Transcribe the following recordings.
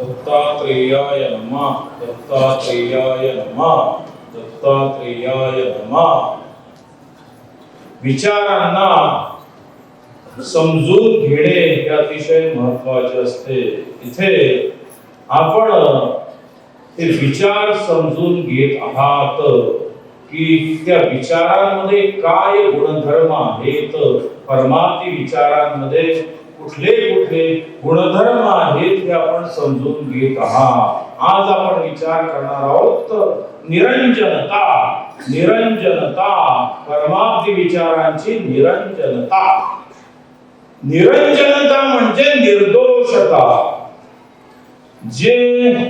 दत्तात्रेयाय नमः, दत्तात्रेयाय नमः, दत्तात्रेयाय नमः. विचारांना समजून घेणे हे अतिशय महत्त्वाचे असते. इथे आपण ते विचार समजून घेत आहात की त्या विचारांमध्ये काय गुणधर्म आहेत, परमार्थी विचारांमध्ये कुठले कुठले गुणधर्म आहेत हे आपण समजून घेत आहात. आज आपण विचार करणार आहोत निरंजनता. निरंजनता, परमार्थी विचारांची निरंजनता. निरंजनता म्हणजे निर्दोषता. जे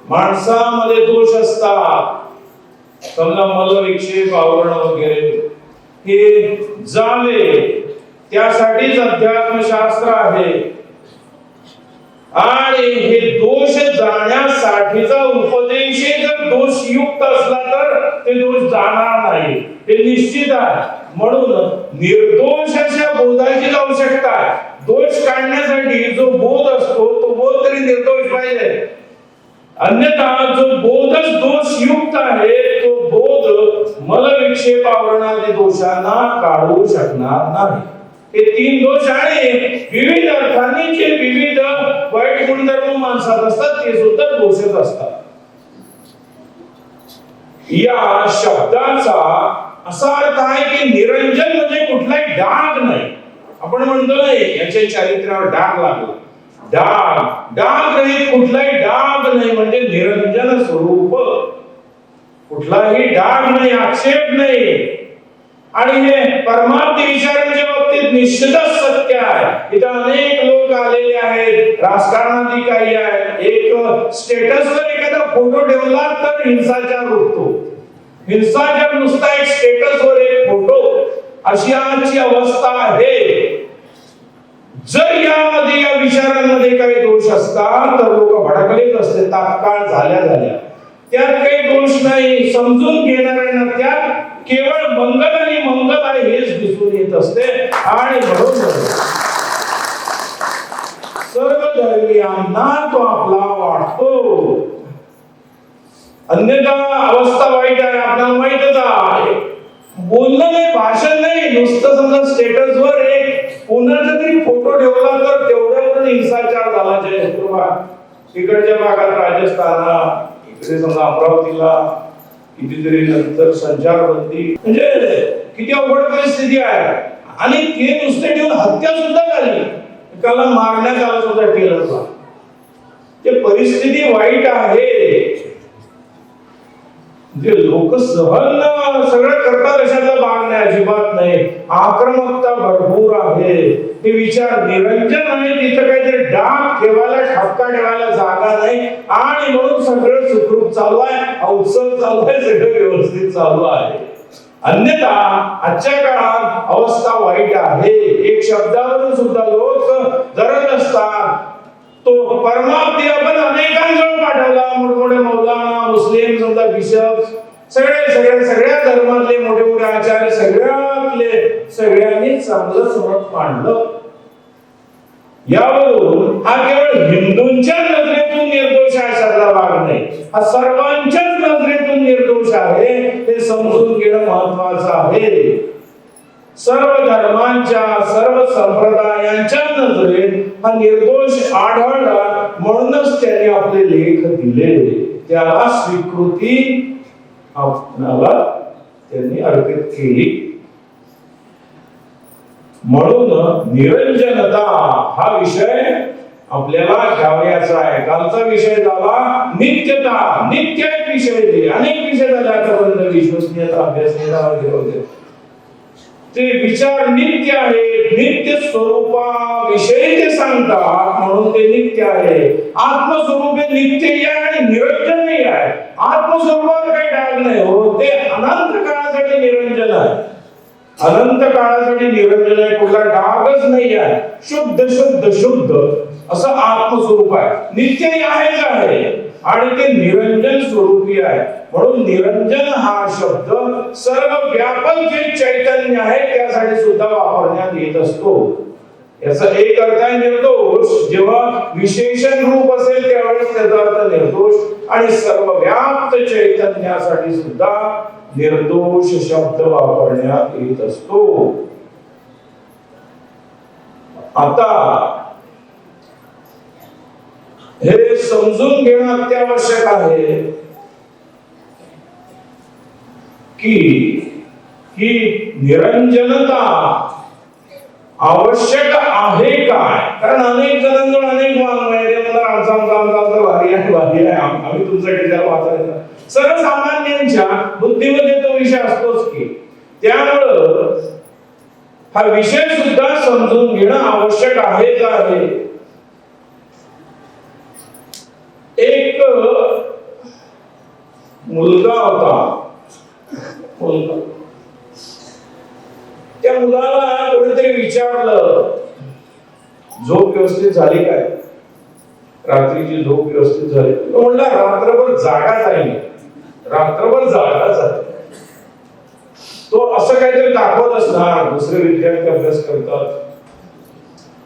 माणसामध्ये दोष असतात, समजा मलविक्षेप, आवरण वगैरे, हे जावे त्यासाठीच अध्यात्मशास्त्र आहे. आणि हे दोष जाण्यासाठीचा उपदेश जर दोषयुक्त असला तर ते दोष जाणार नाही, हे निश्चित आहे. म्हणून निर्दोष अशा बोधाची आवश्यकता आहे. दोष काढण्यासाठी जो बोध असतो तो बोध तरी निर्दोष पाहिजे. अन्यथा जो बोधच दोषयुक्त आहे तो बोध मलविक्षेप, आवरणादी दोषांना काढू शकणार नाही. हे तीन दोष आहे. विविध अर्थांनी जे विविध वाईट गुणधर्म माणसात असतात ते सुद्धा दोषच असतात. या शब्दाचा असा अर्थ आहे की निरंजन म्हणजे कुठलाही डाग नाही. आपण म्हणतो नाही याच्या चारित्र्यावर डाग लागला, डाग रहित कुठलाही डाग नाही म्हणजे निरंजन स्वरूप. कुठलाही डाग नाही, आक्षेप नाही. आणि हे परमार्थी विचारांच्या बाबतीत निश्चितच सत्य आहे. इथं अनेक लोक आलेले आहेत, राजकारणाधिकारी आहेत. एक स्टेटसवर एखादा फोटो ठेवला तर हिंसाचार उठतो. हिंसाचार नुसता एक स्टेटसवर एक फोटो, अशी आजची अवस्था आहे. जर यामध्ये या विचारांमध्ये काही दोष असतात तर लोक भडकलेच असते तात्काळ झाल्या. त्यात काही दोष नाही. समजून घेणाऱ्यांना त्यात केवळ मंगल आणि मंगल आहे हेच दिसून येत असते. आणि म्हणून सर्व धर्मीयांना तो आपला वाटतो. अन्यथा अवस्था वाईट आहे, आपल्याला माहितच आहे. बोलणं नाही, भाषण नाही, नुसतं समजा स्टेटसवर एक कोणाचा तरी फोटो ठेवला तर तेवढ्यावर हिंसाचार झाला. इकडच्या भागात राजस्थान, इकडे समजा अमरावतीला कितीतरी नंतर संचारबंदी, म्हणजे किती अवघड परिस्थिती आहे. आणि ते नुसते ठेवून हत्या सुद्धा झाली, एकाला मारण्यात आला सुद्धा टेलरला. ते परिस्थिती वाईट आहे. जे लोक सहन सगळं करतात अशातला भाग नाही, अजिबात नाही. आक्रमकता भरपूर आहे. हे विचार निरंजन आहे. तिथं काहीतरी डाग ठेवायला, ठपका ठेवायला जागा नाही. आणि म्हणून सगळं सुखरूप चालू आहे, अवसर चालू आहे, सगळं व्यवस्थित चालू आहे. अन्यथा आजच्या काळात अवस्था वाईट आहे. एक शब्दावरून सुद्धा लोक जरत असतात. तो परमार्थी आपण अनेकांजवळ पाठवला. मोठमोठे मौलाना, मुस्लिम, समजा बिशप, सगळ्या धर्मातले मोठे मोठे आचार्य, सगळ्यांनी चांगलं मत मांडलं. यावरून हा केवळ हिंदूंच्या नजरेतून निर्दोष आहे अशातला भाग नाही. हा सर्वांच्याच नजरेतून निर्दोष आहे. हे समजून घेणं महत्वाचं आहे. सर्व धर्मांच्या, सर्व संप्रदायांच्या नजरेत हा निर्दोष आढळला. म्हणूनच त्यांनी आपले लेख दिले. त्याला स्वीकृती आपल्याला त्यांनी अर्पित केली. म्हणून निरंजनता हा विषय आपल्याला घ्यावयाचा आहे. कालचा विषय झाला नित्यता. नित्य एक विषय दे, अनेक विषय झाले आतापर्यंत, विश्वसनीयता, अभ्यासनीयता वगैरे. ते विचार नित्य आहे. नित्य स्वरूपाविषयी ते सांगतात म्हणून ते नित्य आहे. आत्मस्वरूप हे नित्यही आहे आणि निरंजनही आहे. आत्मस्वरूपावर काही डाग नाही हो. ते अनंत काळासाठी निरंजन आहे. अनंत काळासाठी निरंजन आहे. कुठला डागच नाही आहे. शुद्ध शुद्ध शुद्ध असं आत्मस्वरूप आहे. नित्यही आहेच आहे आणि ते निरंजन स्वरूपी आहे. म्हणून निरंजन हा शब्द सर्व व्यापक जे चैतन्य आहे त्यासाठी सुद्धा वापरण्यात येत असतो. याचा एक अर्थ आहे निर्दोष, निर्दोष, जेव्हा विशेषण रूप असेल त्यावेळेस त्याचा अर्थ निर्दोष, आणि सर्वव्याप्त चैतन्यासाठी सुद्धा निर्दोष शब्द वापरण्यात येत असतो. आता हे समजून घेणं अत्यावश्यक आहे की निरंजनता आवश्यक आहे काय. कारण अनेक जणांजवळ अनेक वाङ्मय आमचा भारी आहे आम्ही तुमच्याकडे ज्या वाचायचा, सर्वसामान्यांच्या बुद्धीमध्ये तो विषय असतोच की. त्यामुळं हा विषय सुद्धा समजून घेणं आवश्यक आहेच आहे. एक मुलगा होता, त्या मुलाला कोणीतरी विचारलं, झोप व्यवस्थित झाली काय, रात्रीची झोप व्यवस्थित झाली. तो म्हणला रात्रभर जागाच आहे, रात्रभर जागाच आहे. तो असं काहीतरी दाखवत असणार, दुसरे विद्यार्थी अभ्यास करतात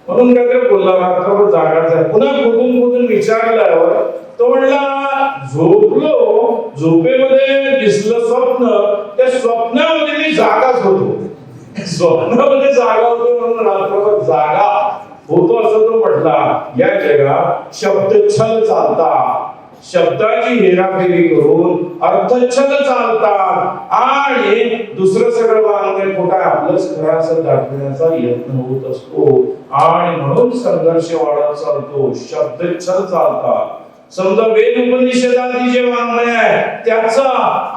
म्हणून काहीतरी बोलला, रात्रभर जागाच आहे. पुन्हा खोदून विचारल्यावर तो म्हणला झोपलो, झोपेमध्ये दिसलं स्वप्न, त्या स्वप्नामध्ये मी जागाच होतो, स्वप्नामध्ये जागा होतो म्हणून रात्रभर जागा होतो असं तो म्हटला. या जगात शब्दच्छल चालतात, शब्दाची हेराफेरी करून अर्थच्छल चालतात, आणि दुसरं सगळं वाङ्मय खोटं आपलंच खरं असं दाखवण्याचा यत्न होत असतो, आणि म्हणून संघर्ष वाढत चालतो. शब्दच्छल चालतात. समजा वेद उपनिषदादी जे वाङ्मय आहे त्याचा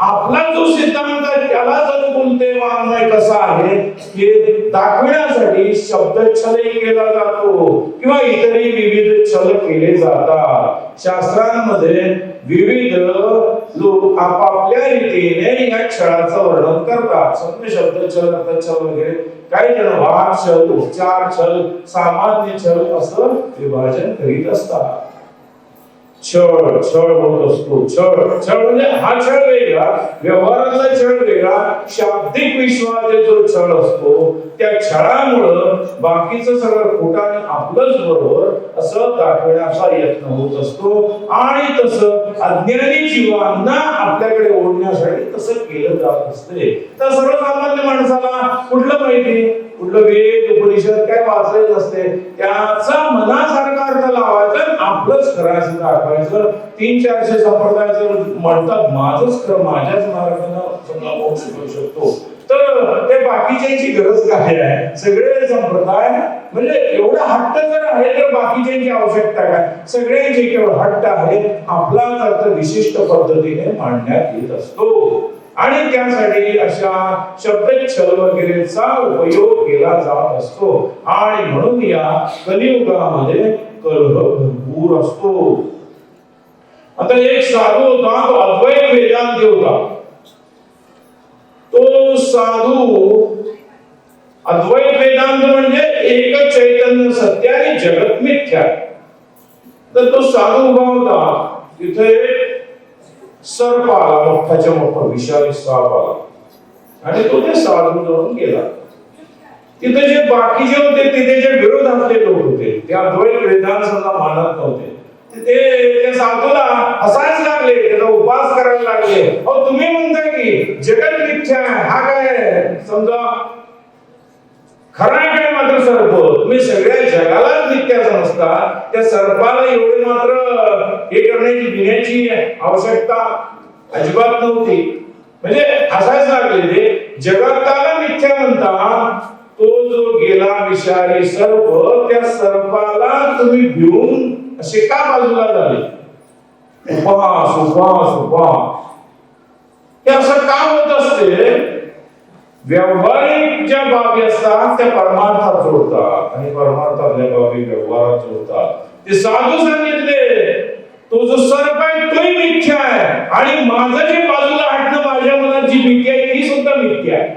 आपला जो सिद्धांत आहे त्यालाच अनुकूल ते वाङ्मय कसा आहे हे दाखवण्यासाठी शब्दच्छलही केला जातो किंवा इतरही विविध छल केले जातात. शास्त्रांमध्ये विविध लोक आपापल्या रीतीने या छळाचं वर्णन करतात. समजा शब्दच्छल, अर्थच्छल वगैरे, काही जण वाक छल, उपचार छल, सामान्य छल असं विभाजन करीत असतात. छळ होत असतो. छळ म्हणजे हा छळ वेगळा, व्यवहारातला छळ वेगळा, शाब्दिक विश्वात जो छळ असतो त्या छळामुळं बाकीचं सगळं खोटं आणि आपलंच बरोबर असं दाखवण्याचा यत्न होत असतो. आणि तसं अज्ञानी जीवांना आपल्याकडे ओढण्यासाठी तसं केलं जात असते. तर सर्वसामान्य माणसाला कुठलं माहिती, कुठलं वेद उपनिषद काय वाचलेलं असते, त्याचा मनासारखा अर्थ लावायचा, आपलंच खरं असं दाखवायचं. 300-400 संप्रदाय जर म्हणतात माझंच खरं, माझ्याच मार्गाने समजा मोक्ष मिळू शकतो, तर ते बाकीच्यांची गरज काय आहे. सगळे संप्रदाय म्हणजे एवढा हट्ट जर आहे तर बाकीच्यांची आवश्यकता काय. सगळ्यांचे केवळ हट्ट आहे, आपलाच अर्थ विशिष्ट पद्धतीने मांडण्यात येत असतो, आणि त्यासाठी अशा शब्दच्छल वगैरेचा उपयोग केला जात असतो. आणि म्हणून या कलियुगामध्ये कलह भरपूर असतो. आता एक साधू होता, तो अद्वैत वेदांती होता. तो साधू अद्वैत वेदांत म्हणजे एक चैतन्य सत्य आणि जगत मिथ्या. तर तो साधू उभा होता, तिथे सर्प आला, मोठाच्या मोठा विषारी साप आला, आणि तो त्या साधू जवळ गेला. तिथे जे बाकीचे होते, तिथे जे विरोधातले लोक होते, ते अद्वैत वेदांत सुद्धा मानत नव्हते, ते त्या साधूला हसायला लागले, त्याचा उपवास करायला लागले. अहो तुम्ही म्हणताय की जगत मिथ्या आहे, हा काय समजा खरा काय मात्र सर्प, तुम्ही सगळ्या जगालाच मिथ्या समजता, त्या सर्पाला एवढे मात्र हे करण्याची घेण्याची आवश्यकता अजिबात नव्हती. म्हणजे हसायच लागले ते. जगाला मिथ्या म्हणता, तो जो गेला विषारी सर्प, त्या सर्पाला तुम्ही भिवून असे का बाजूला झाले. उपहास उपहास उपहास हे असं का होत असते. व्यावहारिक ज्या बाबी असतात त्या परमार्थात जोडतात, आणि परमार्थातल्या बाबी व्यवहारात जोडतात. ते साधू सांगितले तो जो सर्प आहे तोही मिथ्या आहे, आणि माझं जे बाजूला हटणं, माझ्या मनात जी भीती आहे ती सुद्धा मिथ्या आहे.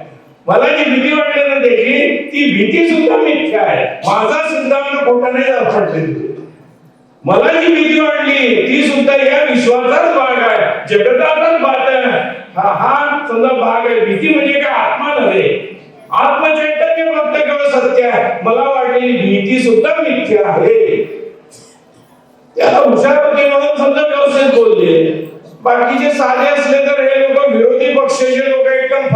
मला जी भीती वाटते ना त्याची, ती भीती सुद्धा मिथ्या आहे. माझा सिद्धांत खोटा नाही वाटते. मला जी भीती वाटली ती सुद्धा या विश्वाचाच भाग आहे, जगताचाच भाग आहे. हा समजा भाग आहे. भीती म्हणजे काय, आत्मा नव्हे, आत्मचैतन्य फक्त केवळ सत्य आहे. मला वाटलेली भीती सुद्धा मिथ्या आहे. त्याला हुशार होते म्हणून समजा व्यवस्थित बोलले. बाकीचे साधे असले तर हे लोक विरोधी पक्षाचे लोक एकदम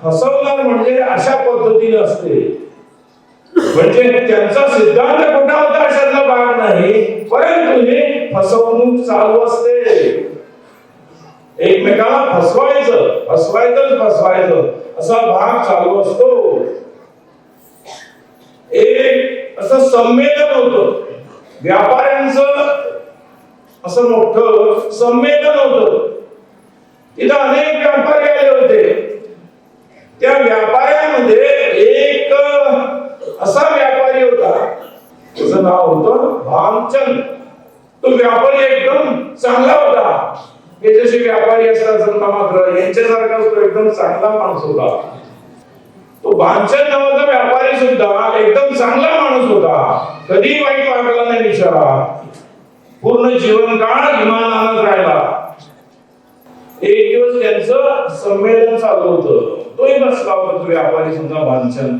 फसवणार म्हणजे अशा पद्धतीने असते. म्हणजे त्यांचा सिद्धांत खोटा होता अशातला भाग नाही, परंतु हे फसवणूक चालू असते. एकमेकाला फसवायचं असा भाग चालू असतो. एक असं संमेलन होतं व्यापाऱ्यांचं, असं मोठं संमेलन होतं. तिथं अनेक व्यापारी आले होते. त्या व्यापाऱ्यामध्ये एक असा व्यापारी होता, त्याचं नाव होतं भामचंद. तो व्यापारी एकदम चांगला होता. हे जसे व्यापारी असतात संत मात्र यांच्यासारखा तो एकदम चांगला माणूस होता. तो भामचंद नावाचा व्यापारी सुद्धा एकदम चांगला माणूस होता. कधी वाईट वागला नाही बिचारा. पूर्ण जीवनकाळ इमानानं राहिला. एक दिवस त्यांचं संमेलन चालू होतं. तोही बसला होता तो व्यापारी सुद्धा भामचंद.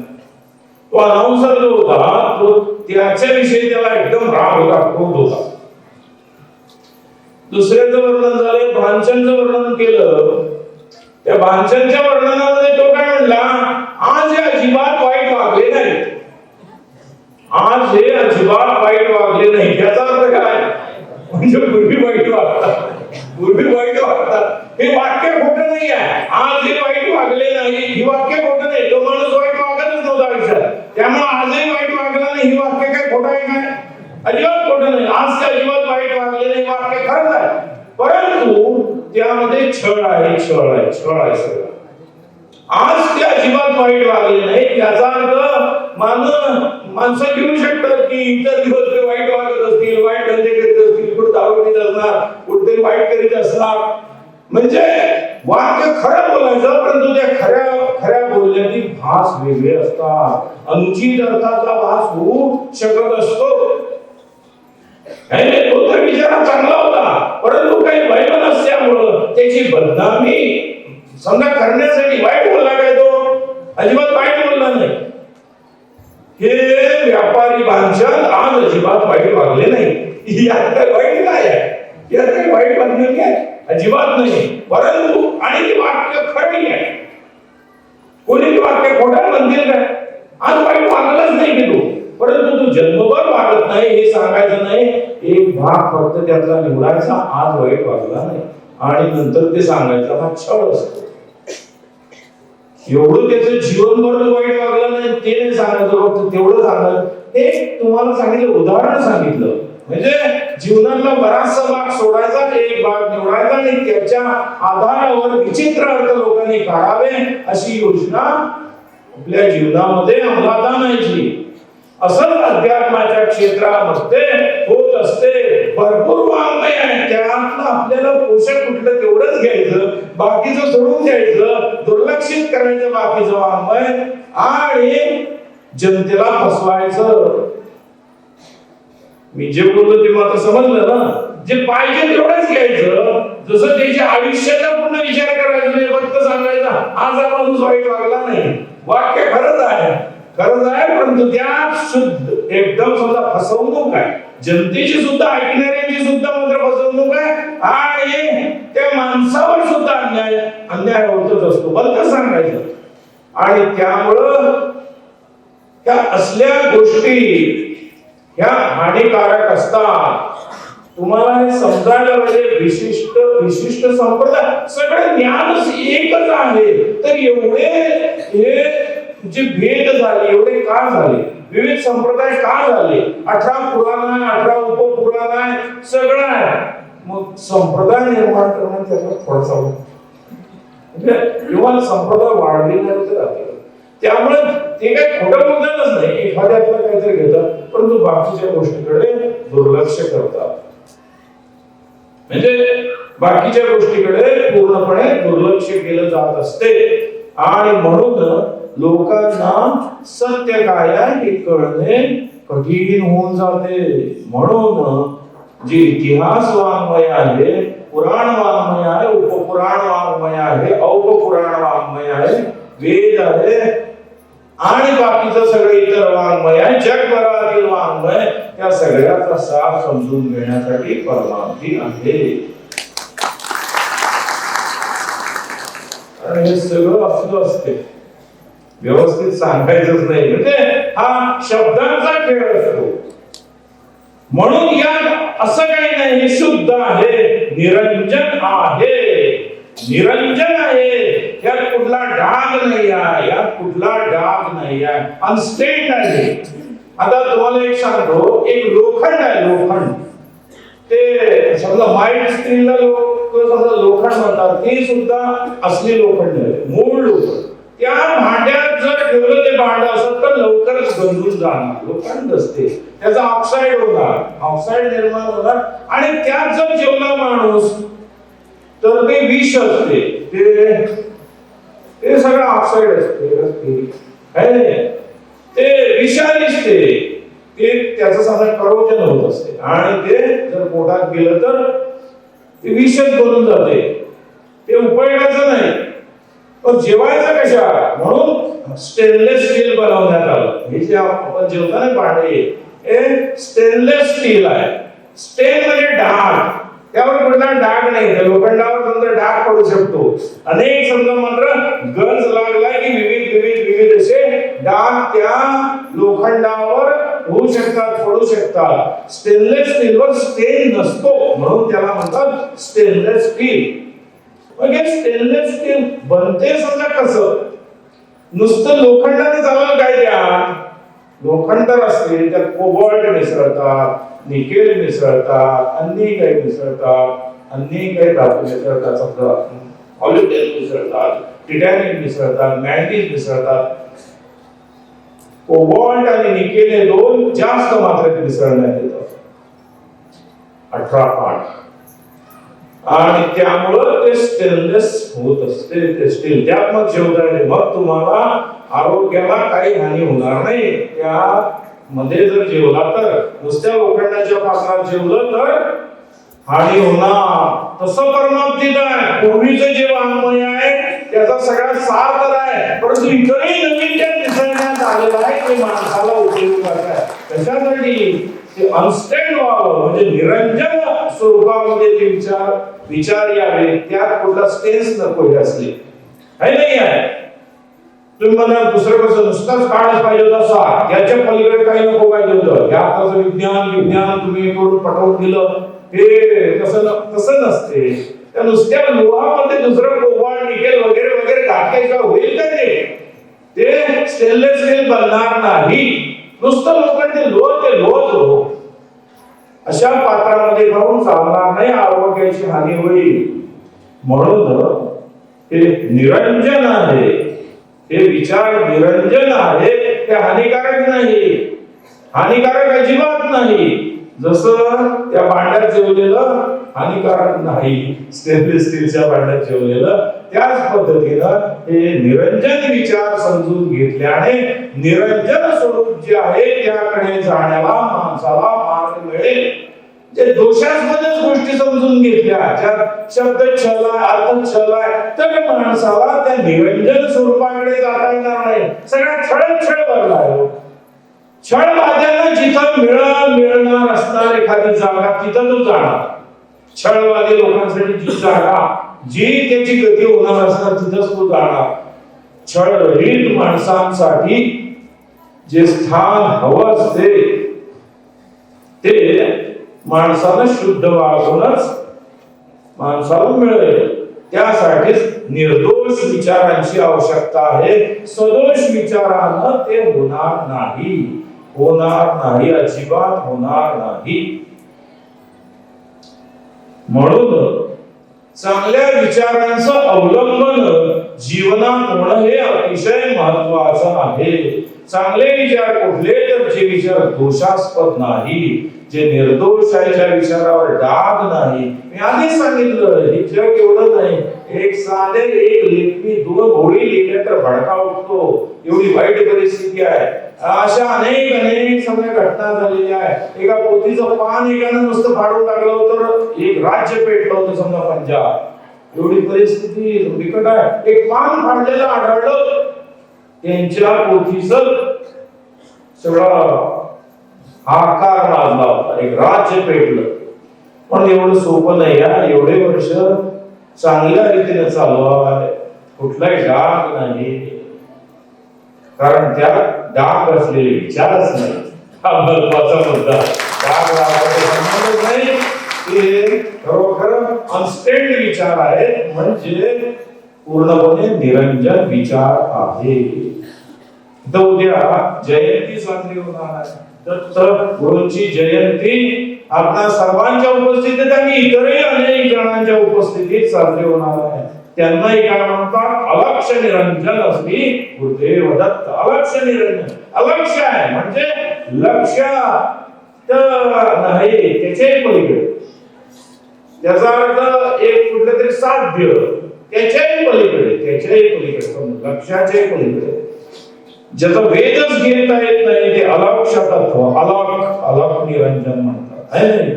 तो अनाउन्सर जो होता तो त्याच्याविषयी त्याला एकदम राग होता, क्रोध होता. दुसऱ्याचं वर्णन झालं, भानचंदचं वर्णन केलं. त्या भानचंदच्या वर्णनामध्ये तो काय म्हणला, आज हे अजिबात वाईट वागले नाही. आज हे अजिबात वाईट वागले नाही. याचा अर्थ काय? म्हणजे पूर्वी वाईट वागतात. हे वाक्य खोटं नाही आहे. आज हे वाईट वागले नाही ही वाक्य खोटं नाही. तो माणूस वाईट वागतच नव्हता आयुष्यात, त्यामुळे आजही वाईट वागला नाही ही वाक्य काय खोटं आहे काय? अजिबात खोटं नाही. आज ते अजिबात वाईट वागले नाही वाक्य खरंच आहे, परंतु त्यामध्ये छळ आहे सगळं. आज ते अजिबात वाईट वागले नाही याचा अर्थ माणसं घेऊ शकतात की इतर दिवस ते वाईट वागत असतील, वाईट धंदे करीत असतील, कुठे दारू पीत असणार, कुठेतरी वाईट करीत असणार. म्हणजे वाक्य खरं बोलायचं, परंतु त्या खऱ्या बोलण्याची भास वेगळे असतात. अनुचित अर्थाचा भास होऊ शकत असतो. तो तर बिचारा चांगला होता, परंतु काही वैमनस्यामुळं त्याची बदनामी समजा करण्यासाठी वाईट बोलला काय तो? अजिबात वाईट बोलला नाही. हे व्यापारी भानचंद आज अजिबात वाईट वागले नाही. यात काय वाईट काय आहे? यात काही वाईट वागणं काय? अजिबात नाही. परंतु आणि ती वाक्य खरी आहे. कोणी वाक्य खोटं म्हणतील काय? आज वाईट वागलाच नाही की तू, परंतु तू जन्मभर वागत नाही हे सांगायचं नाही. एक भाग फक्त त्यातला निवडायचा, आज वाईट वागला नाही, आणि नंतर ते सांगायचं हा छळ असतो. एवढं त्याचं जीवनभर वाईट वागला नाही ते नाही सांगायचं, फक्त तेवढं सांगायचं. हे तुम्हाला सांगितलं, उदाहरण सांगितलं. म्हणजे जीवनातला बराचसा भाग सोडायचा, एक भाग निवडायचा आणि त्याच्या आधारावर विचित्र अर्थ लोकांनी काढावे अशी योजना आपल्या जीवनामध्ये अंमलात आणायची. असंच अध्यात्माच्या क्षेत्रामध्ये होत असते. भरपूर वाङ्मय आहे, त्यातलं आपल्याला पोषक कुठलं तेवढंच घ्यायचं, बाकीचं सोडून द्यायचं, दुर्लक्षित करायचं बाकीचं वाङ्मय, आणि जनतेला फसवायचं. मी जे बोललो ते मात्र समजलं ना? जे पाहिजे तेवढंच घ्यायचं. जसं त्याच्या आयुष्याचा पूर्ण विचार करायचा नाही, फक्त सांगायचा आज हा माणूस वाईट वागला नाही. वाक्य खरंच आहे, परंतु त्यात शुद्ध एकदम समजा फसवणूक आहे. जनतेची सुद्धा, ऐकणाऱ्यांची सुद्धा मात्र फसवणूक आहे, आणि त्या माणसावर सुद्धा अन्याय होतच असतो. भलत सांगायचं. आणि त्यामुळं त्या असल्या गोष्टी ह्या हानिकारक असतात. तुम्हाला हे समजायला पाहिजे. विशिष्ट संप्रदाय, सगळं ज्ञानच एकच आहे, तर एवढे हे जे भेद झाले एवढे का झाले? विविध संप्रदाय का झाले? 18 पुराण आहे, 18 उपपुराण आहे, सगळं आहे. मग संप्रदाय निर्माण करणं त्याचा थोडासा किंवा संप्रदाय वाढलेला राहते. त्यामुळे ते काही खोटं बोलतातच नाही, एखाद्यातलं काहीतरी घेतात, परंतु बाकीच्या गोष्टीकडे दुर्लक्ष करतात. म्हणजे बाकीच्या गोष्टीकडे पूर्णपणे दुर्लक्ष केलं जात असते. आणि म्हणून लोकांना सत्य काय आहे हे कळणे कठीण होऊन जाते. म्हणून जे इतिहास वाङ्मय आहे, पुराण वाङ्मय आहे, उपपुराण वाङ्मय आहे, औपपुराण वाङ्मय आहे, वेद आहे, आणि बाकीचं सगळं इतर वाङ्मय आहे, जगभरातील वाङ्मय, त्या सगळ्याचा सार समजून घेण्यासाठी परमार्थी आहे. आणि हे सगळं असं असते, व्यवस्थित सांगायचंच नाही, म्हणजे हा शब्दांचा खेळ असतो. म्हणून या असं काही नाही, हे शुद्ध आहे, निरंजन आहे, निरंजन आहे, यात कुठला डाग नाही आहे, यात कुठला डाग नाही आहे, अनस्टेट आहे. आता तुम्हाला एक सांगतो, एक लोखंड आहे, लोखंड, ते समजा माइंड स्टीलला लोक समजा लोखंड म्हणतात, ते सुद्धा असली लोखंड आहे, मूळ लोखंड. त्या भांड्यात जर ठेवलं ते भांड असत तर लवकरच गंजून जाणार, लोखंड असते, त्याचा ऑक्साईड होणार, ऑक्साईड निर्माण होणार, आणि त्यात जर जेवला माणूस तर ते विष असते, ते सगळं ऑक्साईड असते, ते विषारी असते, ते त्याचं समजा करोजन होत असते, आणि ते जर पोटात गेलं तर ते विषच बनून जाते, ते उपयोगाचं नाही. पण जेवायचं कशा, म्हणून स्टेनलेस स्टील बनवण्यात आलं. हे जे आपण जेवताना भांडे हे स्टेनलेस स्टील आहे. स्टेन म्हणजे डाग, त्यावर कुठला डाग नाही, त्या लोखंडावर समजा डाग पडू शकतो. अनेक समजा मात्र गंज लागला की विविध विविध विविध असे डाग त्या लोखंडावर होऊ शकतात, पडू शकतात. स्टेनलेस स्टीलवर स्टेन नसतो, म्हणून त्याला म्हणतात स्टेनलेस स्टील. मग हे स्टेनलेस स्टील बनते समजा कसं, नुसतं लोखंडाने चाललं काय, त्या लोखंड तर असते, त्यात कोबाल्ट मिसळतात, निकेल मिसळतात, अन्य काही मिसळतात, अन्य काही धातू मिसळतात, समजा ऑलिव्ह मिसळतात, टिटॅनियम मिसळतात, मॅंगनीज मिसळतात. कोबाल्ट आणि निकेल हे दोन जास्त मात्रेत मिसळण्यात येतात, 18 आणि त्यामुळं ते स्टेनलेस होत असते, ते स्टील. त्यात मग जेवताना मग तुम्हाला आरोग्याला काही हानी होणार नाही. त्या मध्ये जर जेवला तर, नुसत्या लोखंडाच्या पात्रात जेवलं तर हानी होणार. तसं परमार्थीत आहे. पूर्वीचं जे वाङ्मय आहे त्याचा सगळा सार तर आहे, परंतु इतरही नवीन त्यात मिसळण्यात आलेलं आहे, ते माणसाला उपयोगाचं आहे. कशासाठी, ते अनस्टेट व्हावं, म्हणजे निरंजन स्वरूपामध्ये ते विचार यावे, त्यात कुठला स्टेन्स नको हे असले, है नाही आहे. तुम्ही म्हणा दुसरं कसं नुसताच काळच पाहिजे होता सार, याच्या पलीकडे काही नको पाहिजे होतं. या आताचं विज्ञान तुम्ही करून पटवून दिलं, हे तसं नसते. त्या नुसत्या लोहामध्ये दुसरं कोबाल्ट, निकेल वगैरे वगैरे घातल्याशिवाय होईल का ते स्टेनलेस स्टील बनणार नाही. नुसतं लोखंड ते लोह अशा पात्रामध्ये राहून चालणार नाही, आरोग्याची हानी होईल. म्हणून हे निरंजन आहे, हे विचार निरंजन आहे, ते हानिकारक नाही, हानिकारक अजिबात नाही. जसं त्या भांड्यात जेवलेलं हानिकारक नाही, स्टेनलेस स्टीलच्या भांड्यात जेवलेलं, त्याच पद्धतीनं हे निरंजन विचार समजून घेतल्याने निरंजन स्वरूप जे आहे त्याकडे जाण्याला माणसाला मार्ग मिळेल. जे दोषांमध्येच गोष्टी समजून घेतल्या, ज्यात शब्द छल आहे, अर्थ छल आहे, तर माणसाला त्या निरंजन स्वरूपाकडे जाता येणार नाही. सगळा छळ भरला आहे. छळवाद्यांना जिथं मिळणार असणार एखादी जागा तिथं तो जाणार. छळवादी लोकांसाठी जी जागा, जी त्याची गती होणार असणार तिथंच तो जाणार. छळरहित माणसांसाठी जे स्थान हवं असते ते माणसाला शुद्ध वागूनच माणसाला मिळेल. त्यासाठीच निर्दोष विचारांची आवश्यकता आहे. सदोष विचारानं ते होणार नाही, अजिबात होणार नाही. म्हणून चांगल्या विचारांचं अवलंबन जीवनात होणं हे अतिशय महत्वाचं आहे. चांगले विचार कुठले, तर जे विचार दोषास्पद नाही, जे निर्दोष आहे, ज्या विचारावर डाग नाही. मी आधी सांगितलं हे जग एवढं नाही, एक साधे एक लेखनी 2 घोडी लिहिल्या तर भडका उठतो, एवढी वाईट परिस्थिती आहे. अशा अनेक सगळ्या घटना झालेल्या आहेत. एका पोथीचं पान एकानं नुसतं फाडून टाकलं तर एक राज्य पेटलं होतं समजा पंजाब. एवढी परिस्थिती बिकट आहे. एक पान फाडलेलं आढळलं त्यांच्या पोथीचं सगळा आकार माजला होता, एक राज्य पेटलं. पण एवढं सोपं नाही या, एवढे वर्ष चांगल्या रीतीने चालू आहे, कुठलाही डाग नाही. कारण त्या डाग असलेले विचारच नाही, हा महत्वाचा मुद्दा. डाग लावायचा संबंधच नाही, ते खरोखर अनस्टेंड विचार आहेत, म्हणजे पूर्णपणे निरंजन विचार आहे. तर उद्या जयंती साजरी होणार आहे, दत्त गुरूंची जयंती आपल्या सर्वांच्या उपस्थितीत आणि इतरही अनेक जणांच्या उपस्थितीत साजरी होणार आहे. त्यांनाही काय म्हणतात, अलक्ष निरंजन असली गुरुदेव दत्त. अलक्ष निरंजन, अलक्ष आहे म्हणजे लक्ष नाही, त्याच्याही पलीकडे. त्याचा अर्थ एक कुठलं तरी साध्य, त्याच्याही पलीकडे, त्याच्याही पलीकडे, लक्षाच्याही पलीकडे, ज्याचा वेदच घेता येत नाही, ते अलक्ष तत्व, अलक निरंजन म्हणतात, है नाही?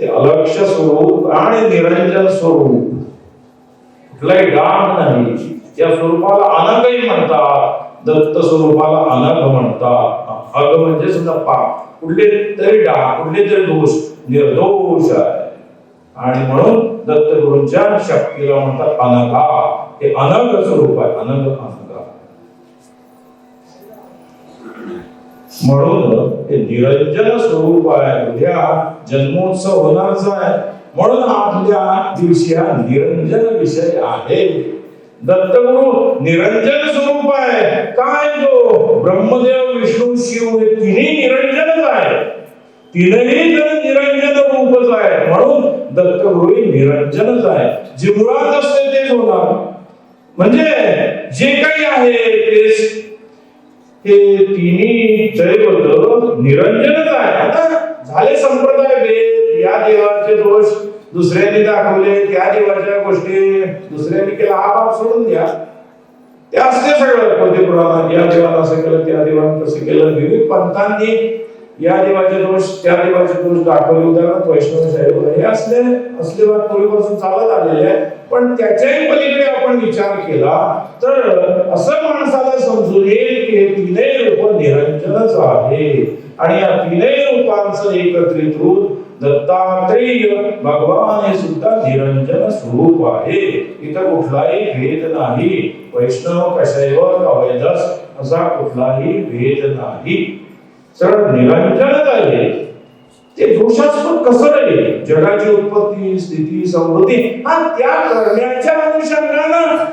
ते अलक्ष स्वरूप आणि निरंजन स्वरूप, कुठलाही डाग नाही. त्या स्वरूपाला अनगही म्हणतात, दत्त स्वरूपाला अनग म्हणतात. अग म्हणजे सुद्धा पाप, कुठले तरी डाग, कुठले तरी दोष निर्दोष आहे. आणि म्हणून दत्त गुरूंच्या शक्तीला म्हणतात अनघा. हे अनग स्वरूप आहे, अनग अनघा. म्हणून हे निरंजन स्वरूप आहे. उद्या जन्मोत्सव होणारच आहे, म्हणून आपल्या दिवशी हा निरंजन विषय आहे. दत्तगुरु निरंजन स्वरूप आहे. काय तो ब्रह्मदेव विष्णू शिव हे तिन्ही निरंजनच आहे, तीनही जण निरंजन रूपच आहे. म्हणून दत्तगुरु निरंजनच आहे. जे मुळात असते तेच होणार, म्हणजे जे काही आहे तेच. हे तिन्ही दैवत निरंजनच आहे. आता झाले संप्रदाय भेद, या देवाचे दोष दुसऱ्यांनी दाखवले, त्या देवाच्या गोष्टी दुसऱ्यांनी केला, हा बाप सोडून द्या. ते असते सगळं कोणते पुराणात, या देवाला असं केलं, त्या देवानं तसं केलं. विविध पंथांनी या देवाचे दोष, त्या देवाचे दोष दाखवले. उदाहरणार्थ वैष्णव शैव हे असले बात पूर्वीपासून चालत आलेले आहे. पण त्याच्याही पलीकडे आपण विचार केला तर असं माणसाला समजून येईल की हे तीनही रूप निरंजनच आहे. आणि या तीनही रूपांचं एकत्रित रूप दत्तात्रेय भगवान हे सुद्धा निरंजन स्वरूप आहे. इथं कुठलाही भेद नाही, वैष्णव शैव वैदस असा कुठलाही भेद नाही, सरळ निरंजनच आहे. ते दोषास्पद कसं नाही, जगाची उत्पत्ती स्थिती समृद्धी हा त्या करण्याच्या अनुषंगानं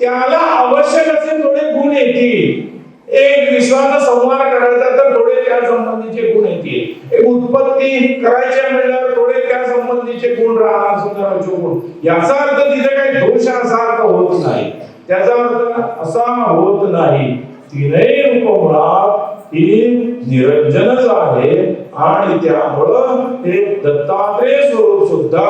त्याला आवश्यक असे थोडे गुण येतील. एक विश्वाचा संहार करायचा तर थोडे त्या संबंधीचे गुण येतील. एक उत्पत्ती करायची म्हणल्यावर थोडे त्या संबंधीचे गुण राहणार, सुंदराचे गुण. याचा अर्थ तिथे काही दोष असा अर्थ होत नाही, त्याचा अर्थ असा होत नाही. तीनही रूप मुळात ही निरंजनच आहे आणि त्यामुळं हे दत्तात्रेय स्वरूप सुद्धा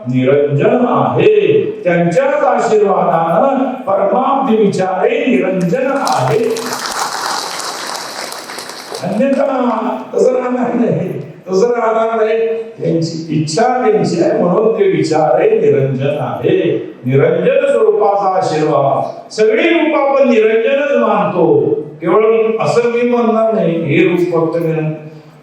निरंजन आहे. त्यांच्याच आशीर्वादानं परमाब्धी विचारे निरंजन आहे. अन्यथा तसं राहणार नाही, तसं राहणार नाही. त्यांची इच्छा त्यांची आहे म्हणून ते विचारे निरंजन आहे. निरंजन स्वरूपाचा आशीर्वाद, सगळी रूप आपण निरंजनच मानतो. केवळ असं मी म्हणणार नाही हे रूप फक्त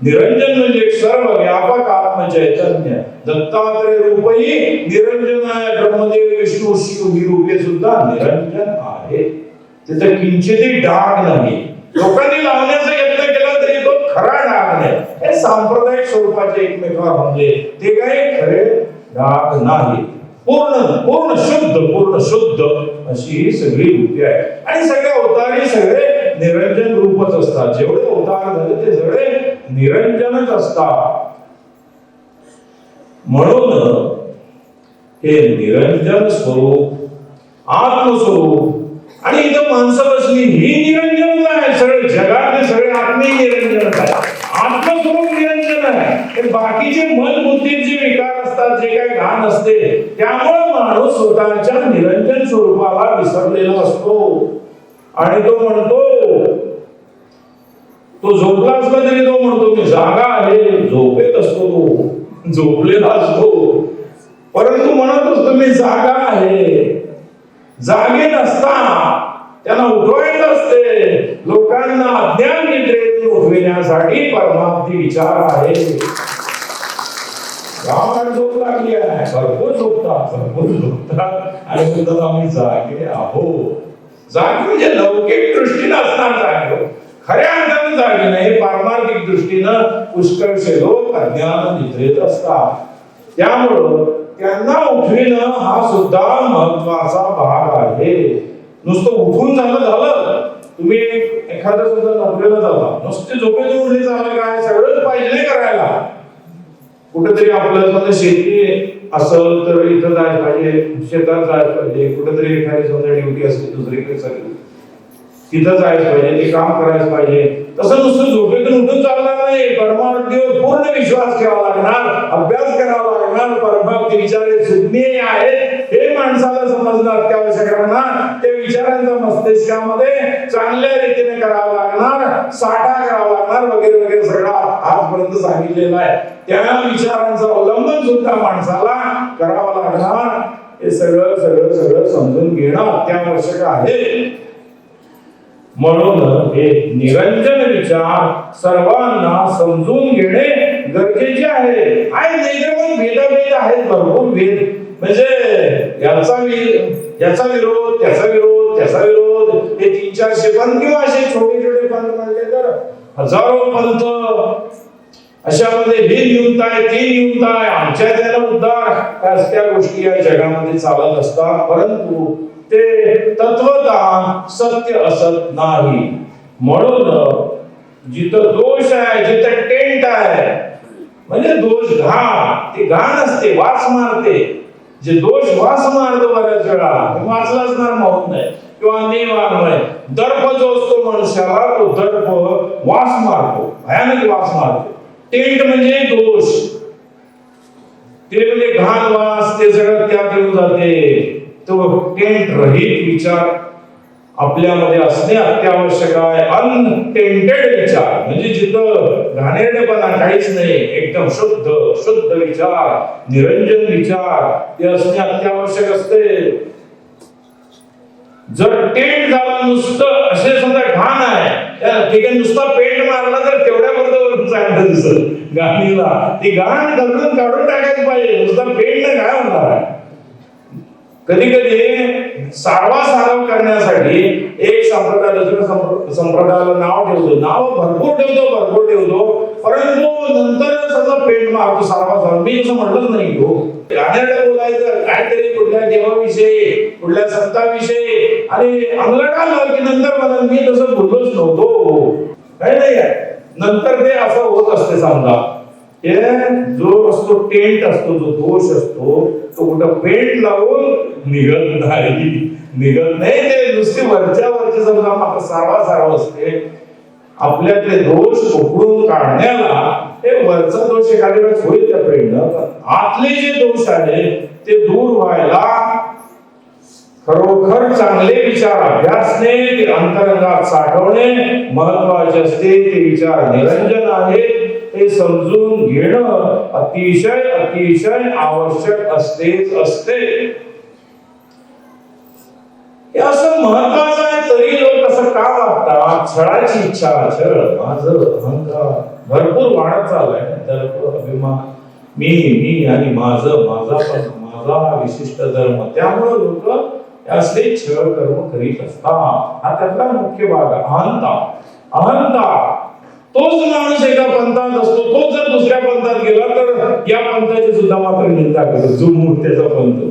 निरंजन म्हणजे सर्व व्यापक आत्मचैतन्य. दत्तात्रेय रूपही निरंजन आहे, ब्रह्मदेव विष्णू शिव ही रूपे सुद्धा निरंजन आहे. तिथे किंचितही डाग नाही. लोकांनी लावण्याचा यत्न केला तरी तो खरा डाग नाही. हे सांप्रदायिक स्वरूपाचे एकमेकांवर म्हणजे ते काही खरे डाग नाही. पूर्ण शुद्ध अशी ही सगळी रूपे आहे. आणि सगळे अवतारी सगळे निरंजन रूपच असतात. जेवढे अवतार झाले ते सगळे निरंजनच असतात. म्हणून हे निरंजन स्वरूप, आत्मस्वरूप, आणि इथं माणसं बसली ही निरंजन आहे. सगळे जगातले सगळे आत्मे निरंजन आहे, आत्मस्वरूप निरंजन आहे. हे बाकीचे मन बुद्धीचे विकार असतात, जे काही घाण असते, त्यामुळे माणूस स्वतःच्या निरंजन स्वरूपाला विसरलेला असतो. आणि तो म्हणतो, तो झोपला असला तरी तो म्हणतो मी जागा आहे. झोपेत असतो तो, झोपलेला असतो, परंतु म्हणत असतो मी जागा आहे. जागे नसता त्यांना उठवायचं असते. लोकांना अज्ञान निद्रेतून उठविण्यासाठी परमार्थी विचार आहे. गावाला झोप लागली आहे, भरपूर झोपतात आणि म्हणतात आम्ही जागे आहो. जागे म्हणजे लौकिक दृष्टीनं असणार जागे, खऱ्या अर्थानं जागे नाही. पारमार्थिक दृष्टीनं पुष्कळशे लोक अज्ञान निद्रेत असतात. त्यामुळं त्यांना उठविणं हा सुद्धा महत्वाचा भाग आहे. नुसतं उठून झालं तुम्ही एखाद्या सुद्धा नोकरीला जाता, नुसते झोपेतून उठले झालं काय, सगळंच पाहिजे नाही करायला. कुठेतरी आपल्याला शेती असेल तर इथं जायला पाहिजे, शेतात जायला पाहिजे, कुठेतरी एखादी समजा ड्युटी असेल दुसरीकडे सगळी तिथं जायला पाहिजे, ते काम करायला पाहिजे. तसं नुसतं झोपेतून उठून चालणार नाही. परमार्थीवर पूर्ण विश्वास ठेवावा लागणार, अभ्यास करावा लागणार. परमार्थी विचार हे सुज्ञेय आहेत हे माणसाला समजणं अत्यावश्यक राहणार. ते विचारांचा मस्तिष्कामध्ये चांगल्या रीतीने करावा लागणार, साठा करावा लागणार वगैरे वगैरे सगळा आजपर्यंत सांगितलेला आहे. त्या विचारांचं अवलंबन सुद्धा माणसाला करावं लागणार. हे सगळं सगळं सगळं समजून घेणं अत्यावश्यक आहे. म्हणून हे निरंजन विचार सर्वांना समजून घेणे गरजेचे आहे. नाही तर मग भेदाभेद आहेत, भरपूर भेद. म्हणजे याचा विरोध, त्याचा विरोध, त्याचा विरोध, हे 300-400 पंथ किंवा असे छोटे छोटे पंथ म्हणले तर हजारो पंथ. अशामध्ये हे न्यूनताय, ते न्यूनताय, आमच्या त्याला उद्धार, त्या गोष्टी या जगामध्ये चालत असतात. परंतु ते तत्वतः सत्य असत नाही. म्हणून जिथं दोष आहे, जिथं टेंट आहे, म्हणजे दोष ते घाण असते, वास मारते. जे दोष वास मारतो बऱ्याच वेळा वाचला असणार माहोत नाही किंवा नेवान दर्प जो असतो मनुष्याला, तो दर्प वास मारतो, भयानक वास मारतो. टेंट म्हणजे दोष, ते म्हणजे घाण वास, ते सगळं त्यात येऊन जाते. तो टेंट रहित विचार आपल्यामध्ये असणे अत्यावश्यक आहे. अनटेंटेड विचार म्हणजे जिथं घाणेरडेपणा काहीच नाही, एकदम शुद्ध विचार, निरंजन विचार, ते असणे अत्यावश्यक असते. जर टेंट झाला नुसतं असे समजा घाण आहे, ठीक आहे, नुसता पेंट मारला तर तेवढ्या बरोबर चांगलं दिसत गाणीला. ती घाण काढून टाकायची पाहिजे. नुसता पेंट काय होणार आहे. कधी कधी सारवासारव करण्यासाठी एक संप्रदाय दुसऱ्या संप्रदायाला नाव भरपूर ठेवतो, परंतु नंतर सगळं पेंट मारतो सारवासारव. मी असं म्हटलंच नाही हो. गाण्याला बोलायचं काहीतरी कुठल्या देवाविषयी, कुठल्या संतांविषयी, आणि अंगलट आलं की नंतर मला मी तसं बोललोच नव्हतो, काही नाही आहे. नंतर ते असं होत असते. समजा हे जो असतो टेंट असतो, जो दोष असतो, तो कुठं पेंट लावून निघत नाही. ते नुसती वरच्या समजा मात्र सारवा असते. आपल्यातले दोष उकळून काढण्याला हे वरचा दोष एखाद्या वेळेस होईल त्या पेंटनं, आतले जे दोष आहे ते दूर व्हायला खरोखर चांगले विचार अभ्यासणे, ते अंतरंगात साठवणे महत्वाचे असते. ते विचार निरंजन आहे हे समजून घेणं अतिशय आवश्यक असते. हे असं महत्वाचं आहे. तरी लोक असं का वागतात? छळाची इच्छा, माझं अहंकार भरपूर वाढत चाललाय. तर अभिमान, मी आणि माझा विशिष्ट धर्म, त्यामुळे लोक असले छळ कर्म करीत असतात. हा त्यातला मुख्य भाग अहंता. तोच माणूस एका पंथात असतो, तो जर दुसऱ्या पंथात गेला तर या पंथाची सुद्धा मात्र निंदा करतो. जो मूर्त्याचा पंथ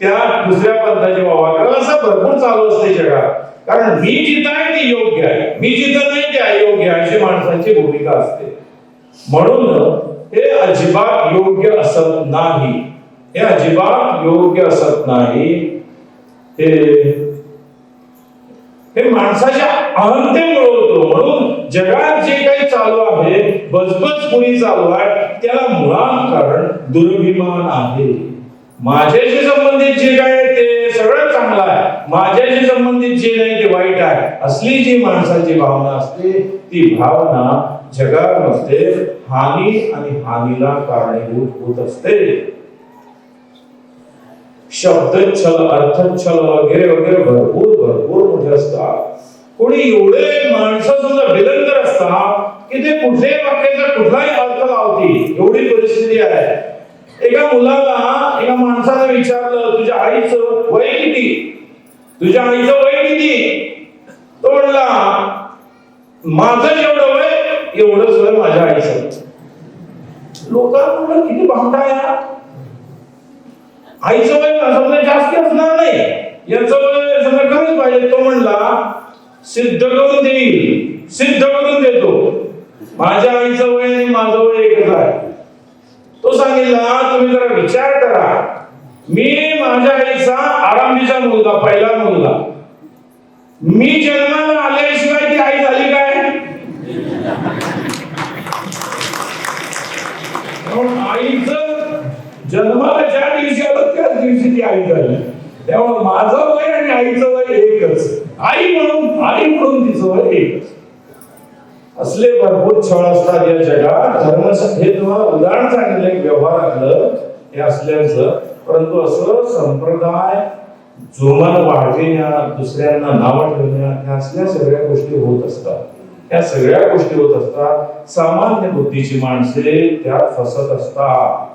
त्या दुसऱ्या पंथाची वावा करायला, असं भरपूर चालू असते जगात. कारण मी जिथं आहे ते योग्य आहे, मी जिथं नाही ते अयोग्य आहे, अशी माणसांची भूमिका असते. म्हणून हे अजिबात योग्य असत नाही. हे माणसाच्या अहंतेमुळे होतो. म्हणून जगात जे काही चालू आहे, बचपुरी चालू आहे, त्याला मुळात कारण दुर्भिमान आहे. माझ्याशी संबंधित जे काय ते सगळं चांगलं आहे, माझ्याशी संबंधित जे नाही ते वाईट आहे, असली जी माणसाची भावना असते, ती भावना जगामध्ये हानी आणि हानीला कारणीभूत होत असते. शब्दच्छल, अर्थच्छल वगैरे वगैरे भरपूर मोठे असतात, कोणी एवढे माणसं सुद्धा विलंगर असतात की ते कुठल्याही वाक्याचा कुठलाही अर्थ लावतील, एवढी परिस्थिती आहे. एका मुलाला एका माणसाने विचारलं, तुझ्या आईचं वय किती, तुझ्या आईचं वय किती? तो म्हणला, माझं जेवढं वय एवढंच वय माझ्या आईचं. लोकांना म्हणलं, किती भामटा आहे, आईचं वय समजा जास्त असणार नाही, याचं वय समजा कमीच पाहिजे. तो म्हणला, सिद्ध करून देईल, सिद्ध करून देतो, माझ्या आईचं वय आणि माझं वय एकच आहे. तो सांगितला, तुम्ही जरा विचार करा, मी माझ्या आईचा आरंभीचा मुलगा, पहिला मुलगा, मी जन्माला आल्याशिवाय ती आई झाली काय? आईचं जन्माला ज्या दिवशी आलं त्याच दिवशी ती आई झाली. त्यामुळे माझं वय आणि आईचं वय एकच, आई म्हणून तिचं वय एकच. असले भरपूर छळ असतात या जगात. धर्म हे तुम्हाला उदाहरण सांगितलं व्यवहारातलं हे असल्याचं, परंतु असं संप्रदाय जोमान वाढविण्या, दुसऱ्यांना नावं ठेवण्या, ह्या असल्या सगळ्या गोष्टी होत असतात. ह्या सगळ्या गोष्टी होत असतात. सामान्य बुद्धीची माणसे त्यात फसत असतात.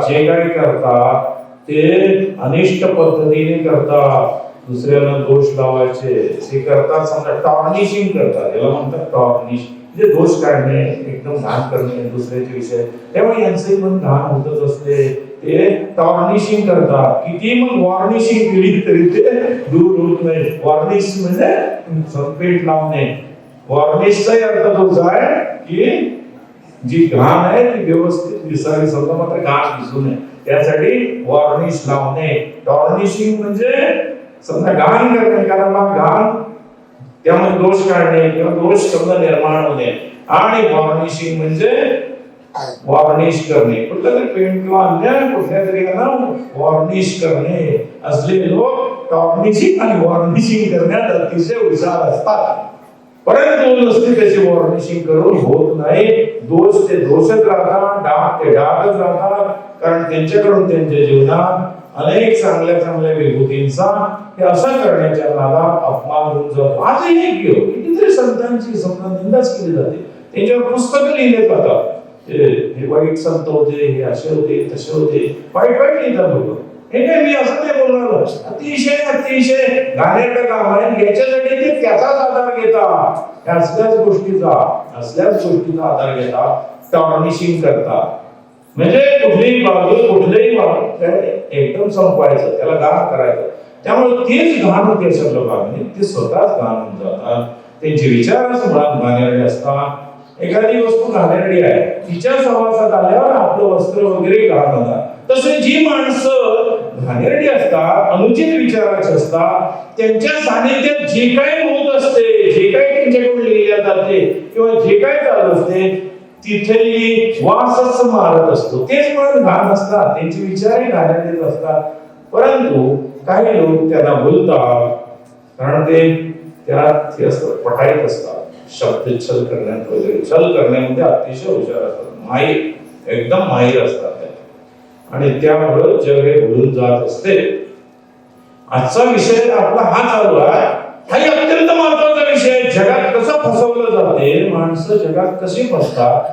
जे काही करतात ते अनिष्ट पद्धतीने करतात, दुसऱ्यांना दोष लावायचे ते करतात. समजा टॉर्निशिंग करतात, याला म्हणतात टॉर्निश, म्हणजे दोष काढणे, एकदम घाण करणे दुसऱ्याचे विषय. त्यामुळे यांचे पण घाण होतच असते, ते टॉर्निशिंग करतात. किती मग वॉर्निशिंग केली तरी ते दूर होत नाही. वॉर्निश म्हणजे संपेट लावणे. वॉर्निशचा अर्थ तोच आहे की जी घाण आहे ती व्यवस्थित दिसावी, समजा मात्र घाण दिसू नये, त्यासाठी वॉर्निश लावणे. टॉर्निशिंग म्हणजे समजा घाण करणे, कारण घाण त्यामुळे दोष काढणे किंवा दोष समजा निर्माण होणे. आणि वॉर्निशिंग म्हणजे वॉर्निश करणे, कुठलं तरी पेंट किंवा अन्य कुठल्या तरी वॉर्निश करणे. असले लोक टॉर्निशिंग आणि वॉर्निशिंग करण्यात अतिशय हुशार असतात, परंतु नुसती त्याची वॉर्निशिंग करून होत नाही. दोष ते दोषच राहतात, डाग ते डागच राहतात, कारण त्यांच्याकडून त्यांच्या जीवनात अनेक चांगल्या विभूतींचा हे असं करण्याच्या नादात अपमान होऊन जातो. आजही कितीतरी संतांची समजा निंदाच केली जाते, त्यांच्यावर पुस्तकं लिहिले जातात, हे वाईट संत होते, हे असे होते, तसे होते, वाईट लिहितात लोक. हे काय मी असं नाही बोलणार, अतिशय घाणेरडं काम आहे. याच्यासाठी ते त्याचाच आधार घेतात, असल्याच गोष्टीचा आधार घेतात, टॉर्निशिंग करतात. म्हणजे कुठलीही बाजू एकदम संपवायचं, त्याला घाण करायचं. त्यामुळे तेच घाण होते अशा लोकांनी, ते स्वतःच घाण होऊन जातात. त्यांचे विचारच मुळात घाणेरडे असतात. एखादी वस्तू घाणेरडी आहे, तिच्या सहवासात आल्यावर आपलं वस्त्र वगैरे घाण होणार. तसे जी माणसं घाणेरडी असतात, अनुचित विचाराचे असतात, त्यांच्या सानिध्यात जे काही होत असते, जे काही त्यांच्याकडून लिहिल्या जाते किंवा जे काही चालू असते, तिथेही वासच मारत असतो. तेच म्हणून घाण असतात, त्यांचे विचारही घाणेरडेच असतात. परंतु काही लोक त्यांना बोलतात, कारण ते त्यात पटाईत असतात, शब्द छल करण्यात वगैरे, छल करण्यामध्ये अतिशय हुशार असतात, एकदम माहीर असतात, आणि त्यामुळे जग हे भुलून जात असते. आजचा विषय आपला हा चालू आहे, हाही अत्यंत महत्वाचा विषय. जगात कसं फसवलं जाते, माणसं जगात कशी फसतात,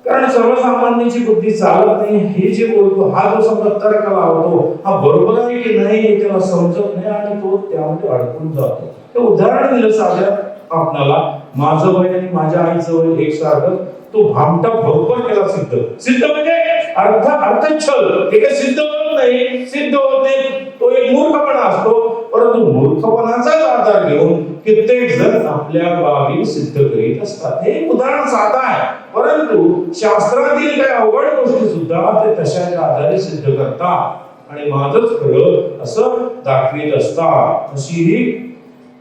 कारण सर्वसामान्यांची बुद्धी चालत नाही. हे जे बोलतो, हा जो समजा तर्क लावतो, हा बरोबर आहे की नाही त्याला समजत नाही, आणि तो त्यामध्ये अडकून जातो. हे उदाहरण दिलं साध्या आपणाला, माझं वय आणि माझ्या आईचं वय एकसारखं, तो भामटा बरोबर केला सिद्ध म्हणजे अर्थछल. हे काही सिद्ध होत नाही, तो एक मूर्खपणा असतो. परंतु मूर्खपणाचाच आधार घेऊन कित्येक जण आपल्या बाबी सिद्ध करीत असतात. हे उदाहरण साधा आहे, परंतु शास्त्रातील काही अवघड गोष्टी सुद्धा ते तशाच्या आधारे सिद्ध करतात आणि माझंच खरं असं दाखवित असतात. तशीही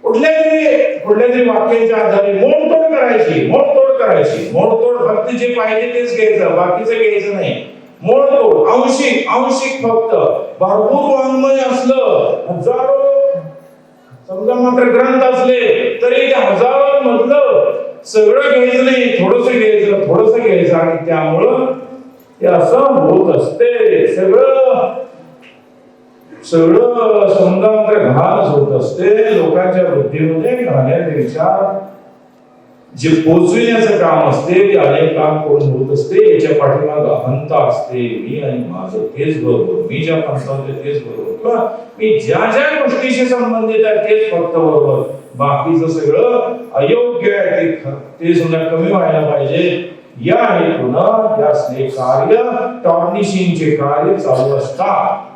कुठल्या तरी वाक्याच्या आधारे मोडतोड करायची. मोडतोड फक्त जे पाहिजे तेच घ्यायचं, बाकीचं घ्यायचं नाही. मोडतोड आंशिक फक्त. भरपूर वाङ्मय असलं, हजारो समजा मात्र ग्रंथ असले तरी त्या हजारोंमधलं सगळं घ्यायचं नाही, थोडंसं घ्यायचं, आणि त्यामुळं हे असं होत असते. सगळं समजा मात्र घालच होत असते. लोकांच्या बुद्धीमध्ये घाण्याचे विचार जे पोचविण्याचं काम असते ते अनेक काम करून होत असते. याच्या पाठीमाग अहंता असते. मी आणि माझं तेच बरोबर, मी ज्या पंथात तेच बरोबर, किंवा मी ज्या ज्या गोष्टीशी संबंधित आहे तेच फक्त बरोबर, बाकीचं सगळं अयोग्य आहे, ते समजा कमी व्हायला पाहिजे. या हेतूनं यासले कार्य टॉर्निशिंगचे कार्य चालू असतात.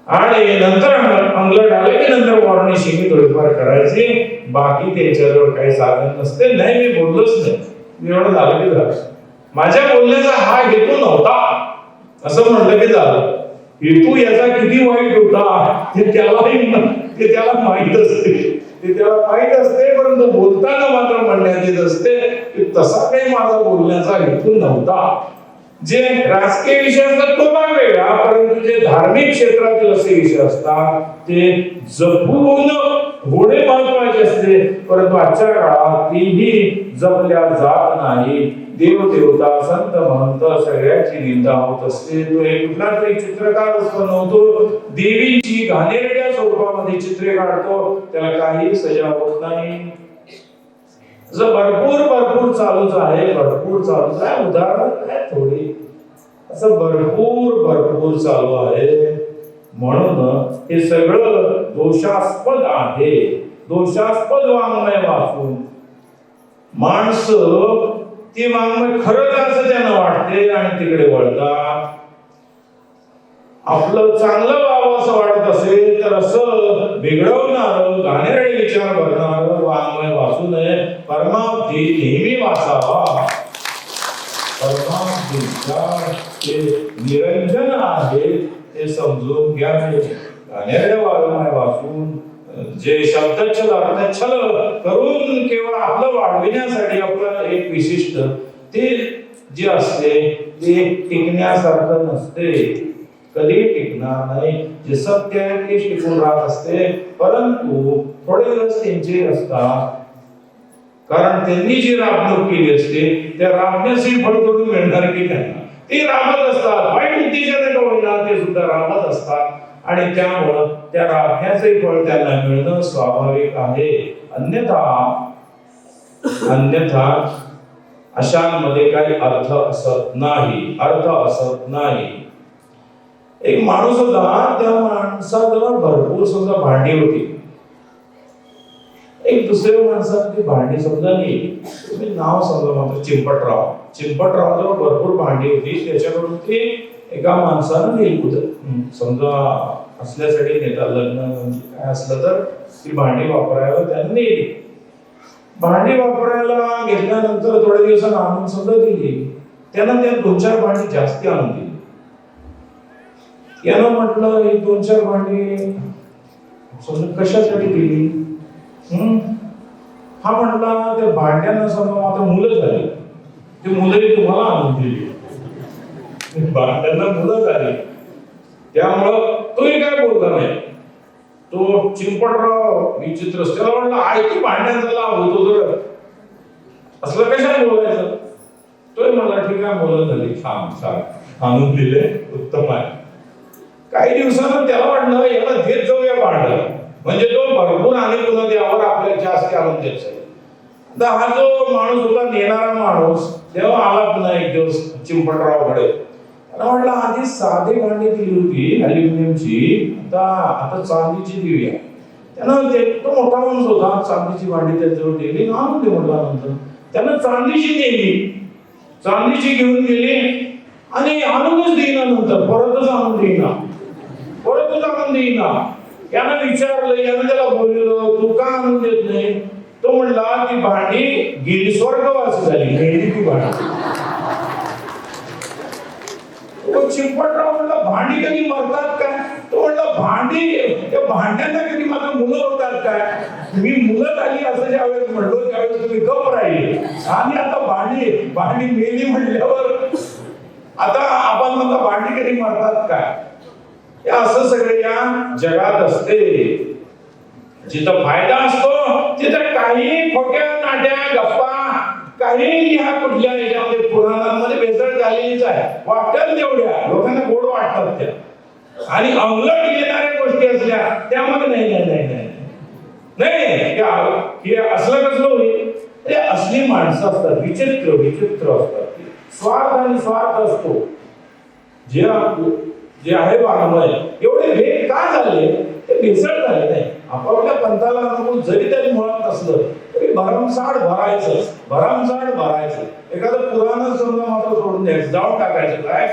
आणि नंतर अंगलट आले की नंतर वॉर्निशिंग थोडीफार करायची. बाकी त्यांच्याजवळ काही साधन नसते. नाही मी बोललोच नाही, मी एवढं झालं की झालं, माझ्या बोलण्याचा हा हेतू नव्हता असं म्हटलं की झालं. हेतू याचा किती वाईट होता ते त्याला माहित असते, ते त्याला माहित असते. परंतु बोलताना मात्र म्हणण्यात येत असते की तसा काही माझा बोलण्याचा हेतू नव्हता. जे राजकीय विषय असतात तो भाग वेगळा, परंतु जे धार्मिक क्षेत्रातील असे विषय असतात ते जपून होणे महत्वाचे असते. परंतु आजच्या काळात तीही जपल्या जात नाही. देव देवता संत महंत सगळ्याची निंदा होत असते. तो एक कुठला तरी चित्रकार उत्पन्न होतो, देवींची घाणेरड्या स्वरूपामध्ये चित्रे काढतो, त्याला काही सजा होत नाही. भरपूर चालूच आहे, भरपूर चालूच आहे. उदाहरण आहे थोडी, असं भरपूर चालू आहे. म्हणून हे सगळं दोषास्पद आहे. दोषास्पद वाङ्मय वाचून माणसं ते वाङ्मय खरंच असं त्यांना वाटते आणि तिकडे वळतात. आपलं चांगलं व्हावं असं वाटत असेल तर असं बिघडवणारं घाणेरडे विचार भरणारं वाङ्मय वाचू नये. परमावधी नेहमी वाचावा. परमावधीचा ते निरंजन आहे ते समजून घ्यावे. घाणेरडे वाङ्मय वाचून जे शब्दच्छल अर्थच्छल करून केवळ आपलं वाढविण्यासाठी आपलं एक विशिष्ट ते जे असते ते टिकण्यासारखं नसते, कधी टिकणार नाही. जे सत्य आहे ते टिकून राहत असते, परंतु थोडे दिवस त्यांचे असतात. कारण त्यांनी जी राबणूक केली असते त्या राबण्याची फळ थोडी मिळणार की त्यांना, ते राबत असतात. वाईट उद्देशाने का होईना ते सुद्धा राबत असतात आणि त्यामुळं त्या राबण्याचे फळ त्यांना मिळणं स्वाभाविक आहे. अन्यथा अशांमध्ये काही अर्थ असत नाही. एक माणूस होता, त्या माणसाजवळ भरपूर समजा भांडी होती. एक दुसऱ्या माणसाची भांडी समजा नाही, तुम्ही नाव समजा मात्र चिंपटराव जवळ भरपूर भांडी होती. त्याच्याकडून ते एका माणसानं नेली समजा असल्यासाठी नेता, लग्न म्हणजे काय असलं तर ती भांडी वापरायला त्यानं नेली. भांडी वापरायला घेतल्यानंतर थोड्या दिवसांनी आणून समजा दिली. त्यानं त्या 2-4 भांडी जास्ती आणून दिली. यानं म्हटलं ही 2-4 भांडी समजा कशासाठी दिली? हा म्हटला त्या भांड्यांना समजा आता मुलं झाली, ते मुलंही तुम्हाला आणून दिली. भांड्यांना मुलं झाली, त्यामुळं तोही काय बोलला नाही. तो चिंपटराव विचित्र त्याला म्हटलं आयती भांड्यांचा लाभ होतो तर असलं कशाला बोलायचं? तोही मला ठीक आहे, मुलं झाली, छान आणून दिले, उत्तम आहे. काही दिवसानं त्याला वाटलं याला देत जाऊया भांड, म्हणजे तो भरपूर आणि पुन्हा द्यावर आपल्याला जास्त आणून देत जाईल. आता हा जो माणूस होता नेणारा माणूस तेव्हा आला पुन्हा एक दिवस चिंपटरावकडे. त्याला म्हटलं आधी साधी भांडी दिली होती अल्युमिनियमची, आता चांदीची देऊया. त्यानं तो मोठा माणूस होता, चांदीची भांडी त्याच्याजवळ दिली, आणून दे म्हटला. नंतर त्यानं चांदीची नेली, चांदीची घेऊन गेली आणि आणूनच देईना. नंतर परतच आणून देईना. यानं विचारलं, यानं त्याला बोललो तू का आणून देत नाही? तो म्हणला ती भांडी गेली, स्वर्गवासी झाली, गेली ती भांडी. चिंपटराव म्हणला भांडी कधी मरतात काय? तो म्हणला त्या भांड्यांना कधी माझं मुलं होतात काय? मी मुलं झाली असं ज्यावेळेस म्हणलो त्यावेळेस तुम्ही गप राहिले आणि आता भांडी मेली म्हणल्यावर आता आपण म्हणता भांडी कधी मरतात काय? हे असं सगळे या जगात असते. जिथं फायदा असतो तिथं काही खोट्या नाट्या गप्पा काही ह्या कुठल्या याच्यामध्ये पुराणांमध्ये भेसळ झालेलीच आहे. वाटत तेवढ्या लोकांना गोड वाटतात त्या, आणि अंगलट येणाऱ्या गोष्टी असल्या त्या मग नाही नाही नाही नाही नाही, हे असलं कसलं होईल. ते असली माणसं असतात, विचित्र विचित्र असतात, स्वार्थ आणि स्वार्थ असतो. जे आहे वाङ्मय एवढे भेद का झाले, ते भेसळ झाले नाही. आपापल्या पंथाला नको जरी त्याने मुळात नसलं तरी भरमसाठ भरायचं. एखादं पुराण समजा मात्र सोडून द्यायचं, जाऊन टाकायचं, गायब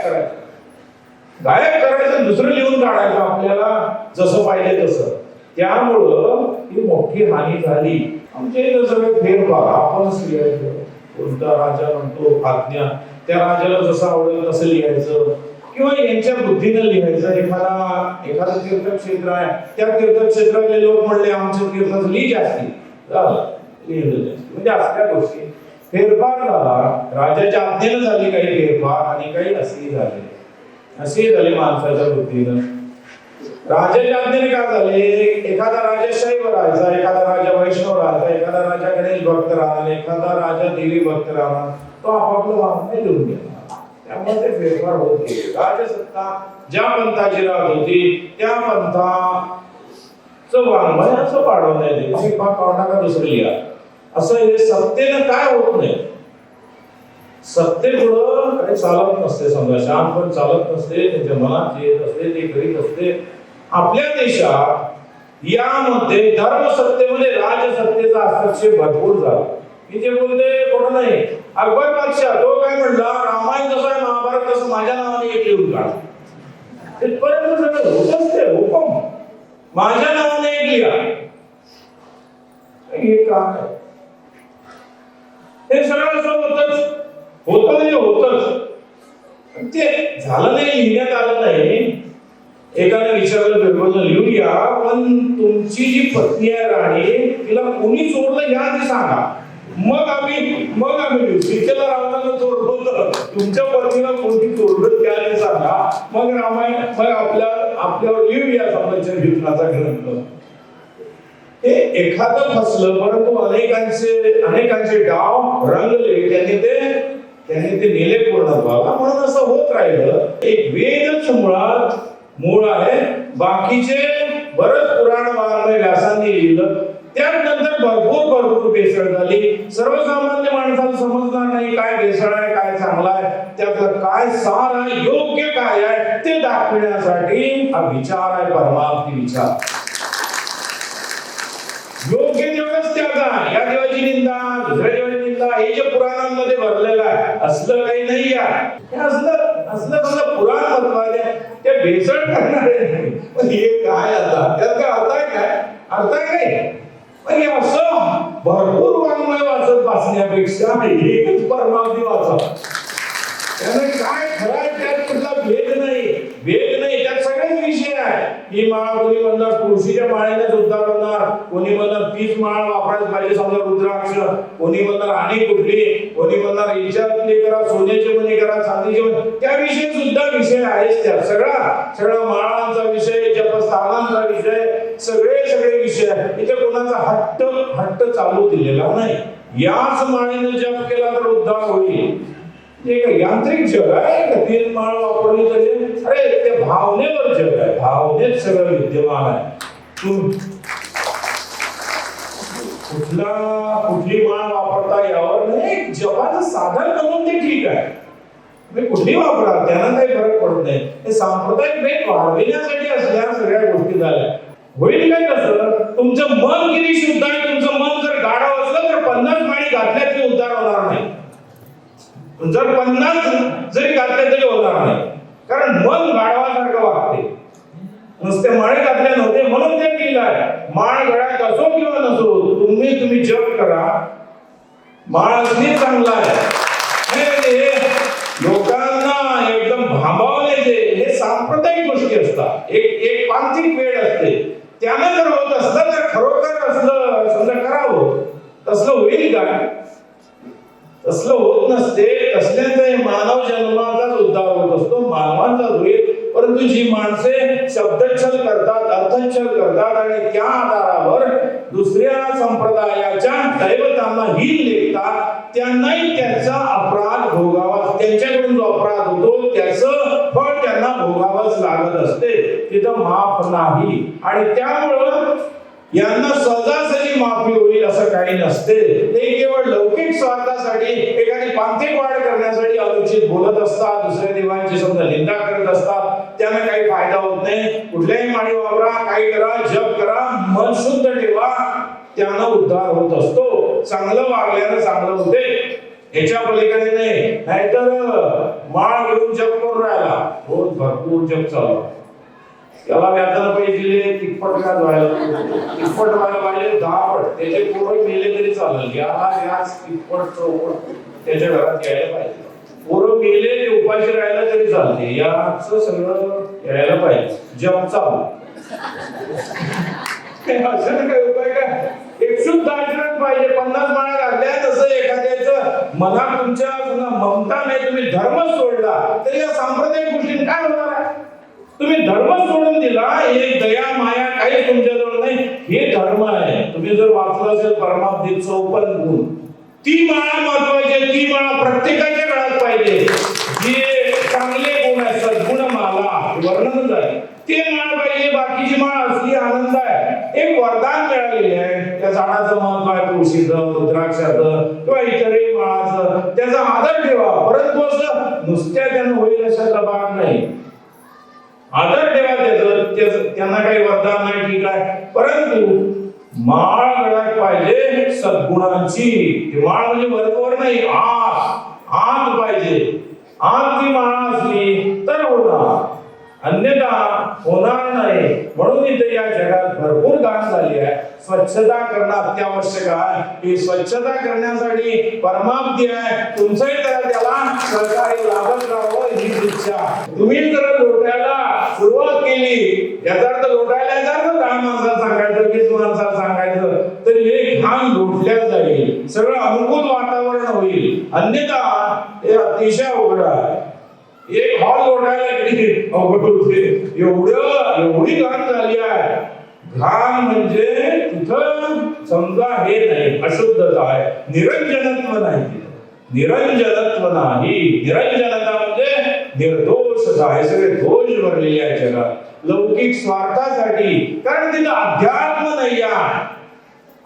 करायचं, दुसरं लिहून काढायचं आपल्याला जसं पाहिजे तसं. त्यामुळं ही मोठी हानी झाली. आमच्या इथं सगळे फेरफार आपणच लिहायचं. कोणता राजा म्हणतो आज्ञा, त्या राजाला जसं आवडेल तसं लिहायचं, किंवा यांच्या बुद्धीनं लिहायचं. एखादं तीर्थक्षेत्र आहे, त्या तीर्थक्षेत्रातले लोक म्हणले आमचं तीर्थाचं लिहि जास्ती, लिहिलं जास्ती. म्हणजे असल्या गोष्टी फेरफार झाला. राजाच्या आज्ञेनं झाली काही फेरफार, आणि काही असेही झाले माणसाच्या बुद्धीनं. राजाच्या आज्ञेने काय झाले, एखादा राजा शैव राहायचा, एखादा राजा वैष्णव राहायचा, एखादा राजा गणेश भक्त राहणार, एखादा राजा देवी भक्त राहणार, तो आपापलं वाङ्मय लिहून घेणार. त्यामुळे ते फेरफार होत गेले. राजसत्ता ज्या पंथाची राहत होती त्या पंथाचं वाङ्मय असं पाडवण्यात येईल. का दुसरं लिहा, असं हे सत्तेनं काय होत नाही. सत्तेपुढं काही चालत नसते. समजा शांतपण चालत नसते, त्यांच्या मनात जे असते ते करीत असते. आपल्या देशात यामध्ये धर्मसत्तेमध्ये राजसत्तेचा हस्तक्षेप भरपूर झाला. मी जे बोलते खोटं नाही. अकबर बादशाह तो काय म्हणला, रामायण जसं आहे महाभारत तसं माझ्या नावाने एक लिहून काढ. तिथपर्यंत सगळं होतच ते हुकम, माझ्या नावाने एक लिहा. हे काय, हे सगळं असं होतं म्हणजे होतच. ते झालं नाही, लिहिण्यात आलं नाही. एकाने विचारलं बिरबलनं, लिहूया पण तुमची जी पत्नी आहे राणी, तिला कोणी चोरलं या आधी सांगा, मग आम्ही लिहू. सीतेला रावणानं चोरलं, तुमच्या पत्नीला कोणी चोरलं त्या आधी सांगा, मग रामायण, मग आपल्यावर लिहूया समाजाच्या युद्धाचा ग्रंथ. हे एखादं फसलं, परंतु अनेकांचे डाव रंगले, त्यांनी ते नेले पूर्णत्वाला. म्हणून असं होत राहिलं. एक वेदच मुळात मूळ आहे. बाकीचे बरंच पुराण वाङ्मय व्यासांनी लिहिलं, त्यानंतर भरपूर भेसळ झाली. सर्वसामान्य माणसाला समजणार नाही काय भेसळ आहे, काय चांगला आहे, त्यातलं काय सार आहे, योग्य काय आहे ते दाखवण्यासाठी हा विचार आहे, परमार्थी विचार. योग्य तेवढंच त्यागा, या देवाची निंदा, दुसऱ्या देवाची निंदा, हे जे पुराणांमध्ये भरलेलं आहे असलं काही नाही आहे. हे असलं पुराण महत्वाचे, ते भेसळ करणारे पण हे काय, आता त्यात काय अर्थ आहे काय. असं भरपूर वाङ्मय वाचत बसण्यापेक्षा एकच परमार्थी वाचा. त्याने काय खरं आहे, त्यात कुठला भेद नाही, त्यात सगळेच विषय आहे. ही माळ कोणी म्हणणार तुळशीच्या माळेनेच उद्धार होणार, कोणी म्हणणार तीच माळ वापरायला पाहिजे, समजा रुद्राक्ष, कोणी म्हणणार आणि कुठली, कोणी म्हणणार हिच्यातले करा, सोन्याचे मणी करा, चांदीचे मणी, त्याविषयी सुद्धा विषय आहेच. त्यात सगळा माळांचा विषय, जपस्थानांचा विषय, सगळे विषय आहे. इथे कोणाचा हट्ट चालू दिलेला नाही. याच माळेने जप केला तर उद्धार होईल. एक यांत्रिक जग आहे का, 3 माळ वापरली तरी, अरे ते भावनेवर जग आहे, भावनेत सगळं विद्यमान आहे. कुठली माळ वापरता यावर नाही, जपाचं साधन म्हणून ते ठीक आहे, तुम्ही कुठली वापरा, त्यांना काही फरक पडत नाही. हे सांप्रदायिक भेद वाढविण्यासाठी असल्या सगळ्या गोष्टी झाल्या. होईल काय कसं, तुमचं मन किती शुद्ध आहे, तुमचं मन जर गाढव असलं तर 50 माळी घातल्या तरी उद्धार होणार नाही. जर 50 जरी घातले तरी होणार नाही, कारण मन गाढवासारखं वागते. नुसते माळे घातल्या नव्हते म्हणून ते लिहिलंय, माळ गळ्यात असो किंवा नसो, तुम्ही जप करा, माळ असली चांगला आहे. लोकांना एकदम भांबावले हे सांप्रदायिक गोष्टी असतात, एक पांथिक वेळ असते. त्यानं जर होत असलं तर खरोखर असलं समजा करावं, तसलं होईल का? तसलं होत नसते. तसल्याच मानव जन्माचाच उद्धार होत असतो, मानवांचाच होईल. परंतु जी माणसे शब्दच्छल करतात, अर्थच्छल करतात आणि त्या आधारावर दुसऱ्या संप्रदायाच्या दैवतांना हीन लेखतात, त्यांनाही त्याचा अपराध भोगावा, त्यांच्याकडून जो अपराध होतो त्याचं फळ त्यांना भोगावंच लागत असते, तिथं माफ नाही. आणि त्यामुळं यांना सहजासहजी माफी होईल असं काही नसते. ते केवळ लौकिक स्वार्थासाठी, एखादी पांथिक वाढ करण्यासाठी अनुचित बोलत असतात, दुसऱ्या देवांची समजा निंदा करत असतात. त्याने काही फायदा होत नाही. कुठल्याही माळी वापरा, काही करा, जप करा, मन शुद्ध ठेवा, त्यानं उद्धार होत असतो. चांगलं वागल्यानं चांगलं होते, याच्या पलीकडे नाही. नाहीतर माळ घेऊन जप करून राहिला, रोज भरपूर जप चालू, त्याला व्याजाला पैसे दिले, तिप्पट काय व्हायला, तिप्पट व्हायला पाहिजे 10 पट. त्याचे पोरं मेले तरी चालेल, याला व्याज तिप्पट चौपट त्याच्या घरात यायला पाहिजे. पोरं मेले ते उपाशी राहिलं तरी चालते, याच सगळं यायला पाहिजे. जप चालू असं काय उपाय काय? एक शुद्ध आचरण पाहिजे. 50 माळा घातल्या, तसं एखाद्याचं मनात तुमच्या ममता नाही, तुम्ही धर्म सोडला तरी या सांप्रदायिक गोष्टीने काय होणार आहे? तुम्ही धर्म सोडून दिला, हे दया माया काही तुमच्याजवळ नाही, हे धर्म आहे. तुम्ही जर वाचलं असेल परमाब्दीत 54 गुण, ती माळा महत्वाची आहे. ती माळा प्रत्येकाच्या गळ्यात पाहिजे. जे चांगले गुण आहेत, सद्गुण माला वर्णन आहे, ते माळ पाहिजे. बाकीची माळ असली आनंद आहे. एक वरदान मिळालेले आहे, त्या झाडाचं महत्व आहे, तुळशीचं, रुद्राक्षाचं किंवा इतरही माळाचं, त्याचा आदर ठेवा. परंतु असं नुसत्या त्यानं होईल अशा भाग नाही. आदर ठेवा त्याचं, त्यांना काही वरदान नाही, ठीक आहे, परंतु माळ गळ्यात पाहिजे सद्गुणांची. ती माळ म्हणजे वरवर नाही, आत पाहिजे. आत ती माळ असली तर होणार, अन्यथा होणार नाही. म्हणून इथे या जगात भरपूर घाण झाली आहे. स्वच्छता करणं अत्यावश्यक आहे. ही स्वच्छता करण्यासाठी परमाब्दी आहे, तुमचंही त्याला सहकार्य लागत राहावं हीच इच्छा. तुम्ही जर लोटायला सुरुवात केली, याचा अर्थ लोटायला जर 10 माणसाला सांगायचं, 20 माणसाला सांगायचं, तर हे घाण लोटल्या जाईल, सगळं अनुकूल वातावरण होईल. अन्यथा हे अतिशय अवघड आहे. एक हॉल लोटायला किती अवघड होते, एवढी घाण झाली आहे. घाण म्हणजे तिथं समजा हे नाही, अशुद्धता आहे, निरंजनत्व नाही. निरंजनत्व नाही, निरंजनता म्हणजे निर्दोषता. हे सगळे दोष भरलेले आहे जगात लौकिक स्वार्थासाठी. कारण तिथं अध्यात्म नाही आहे.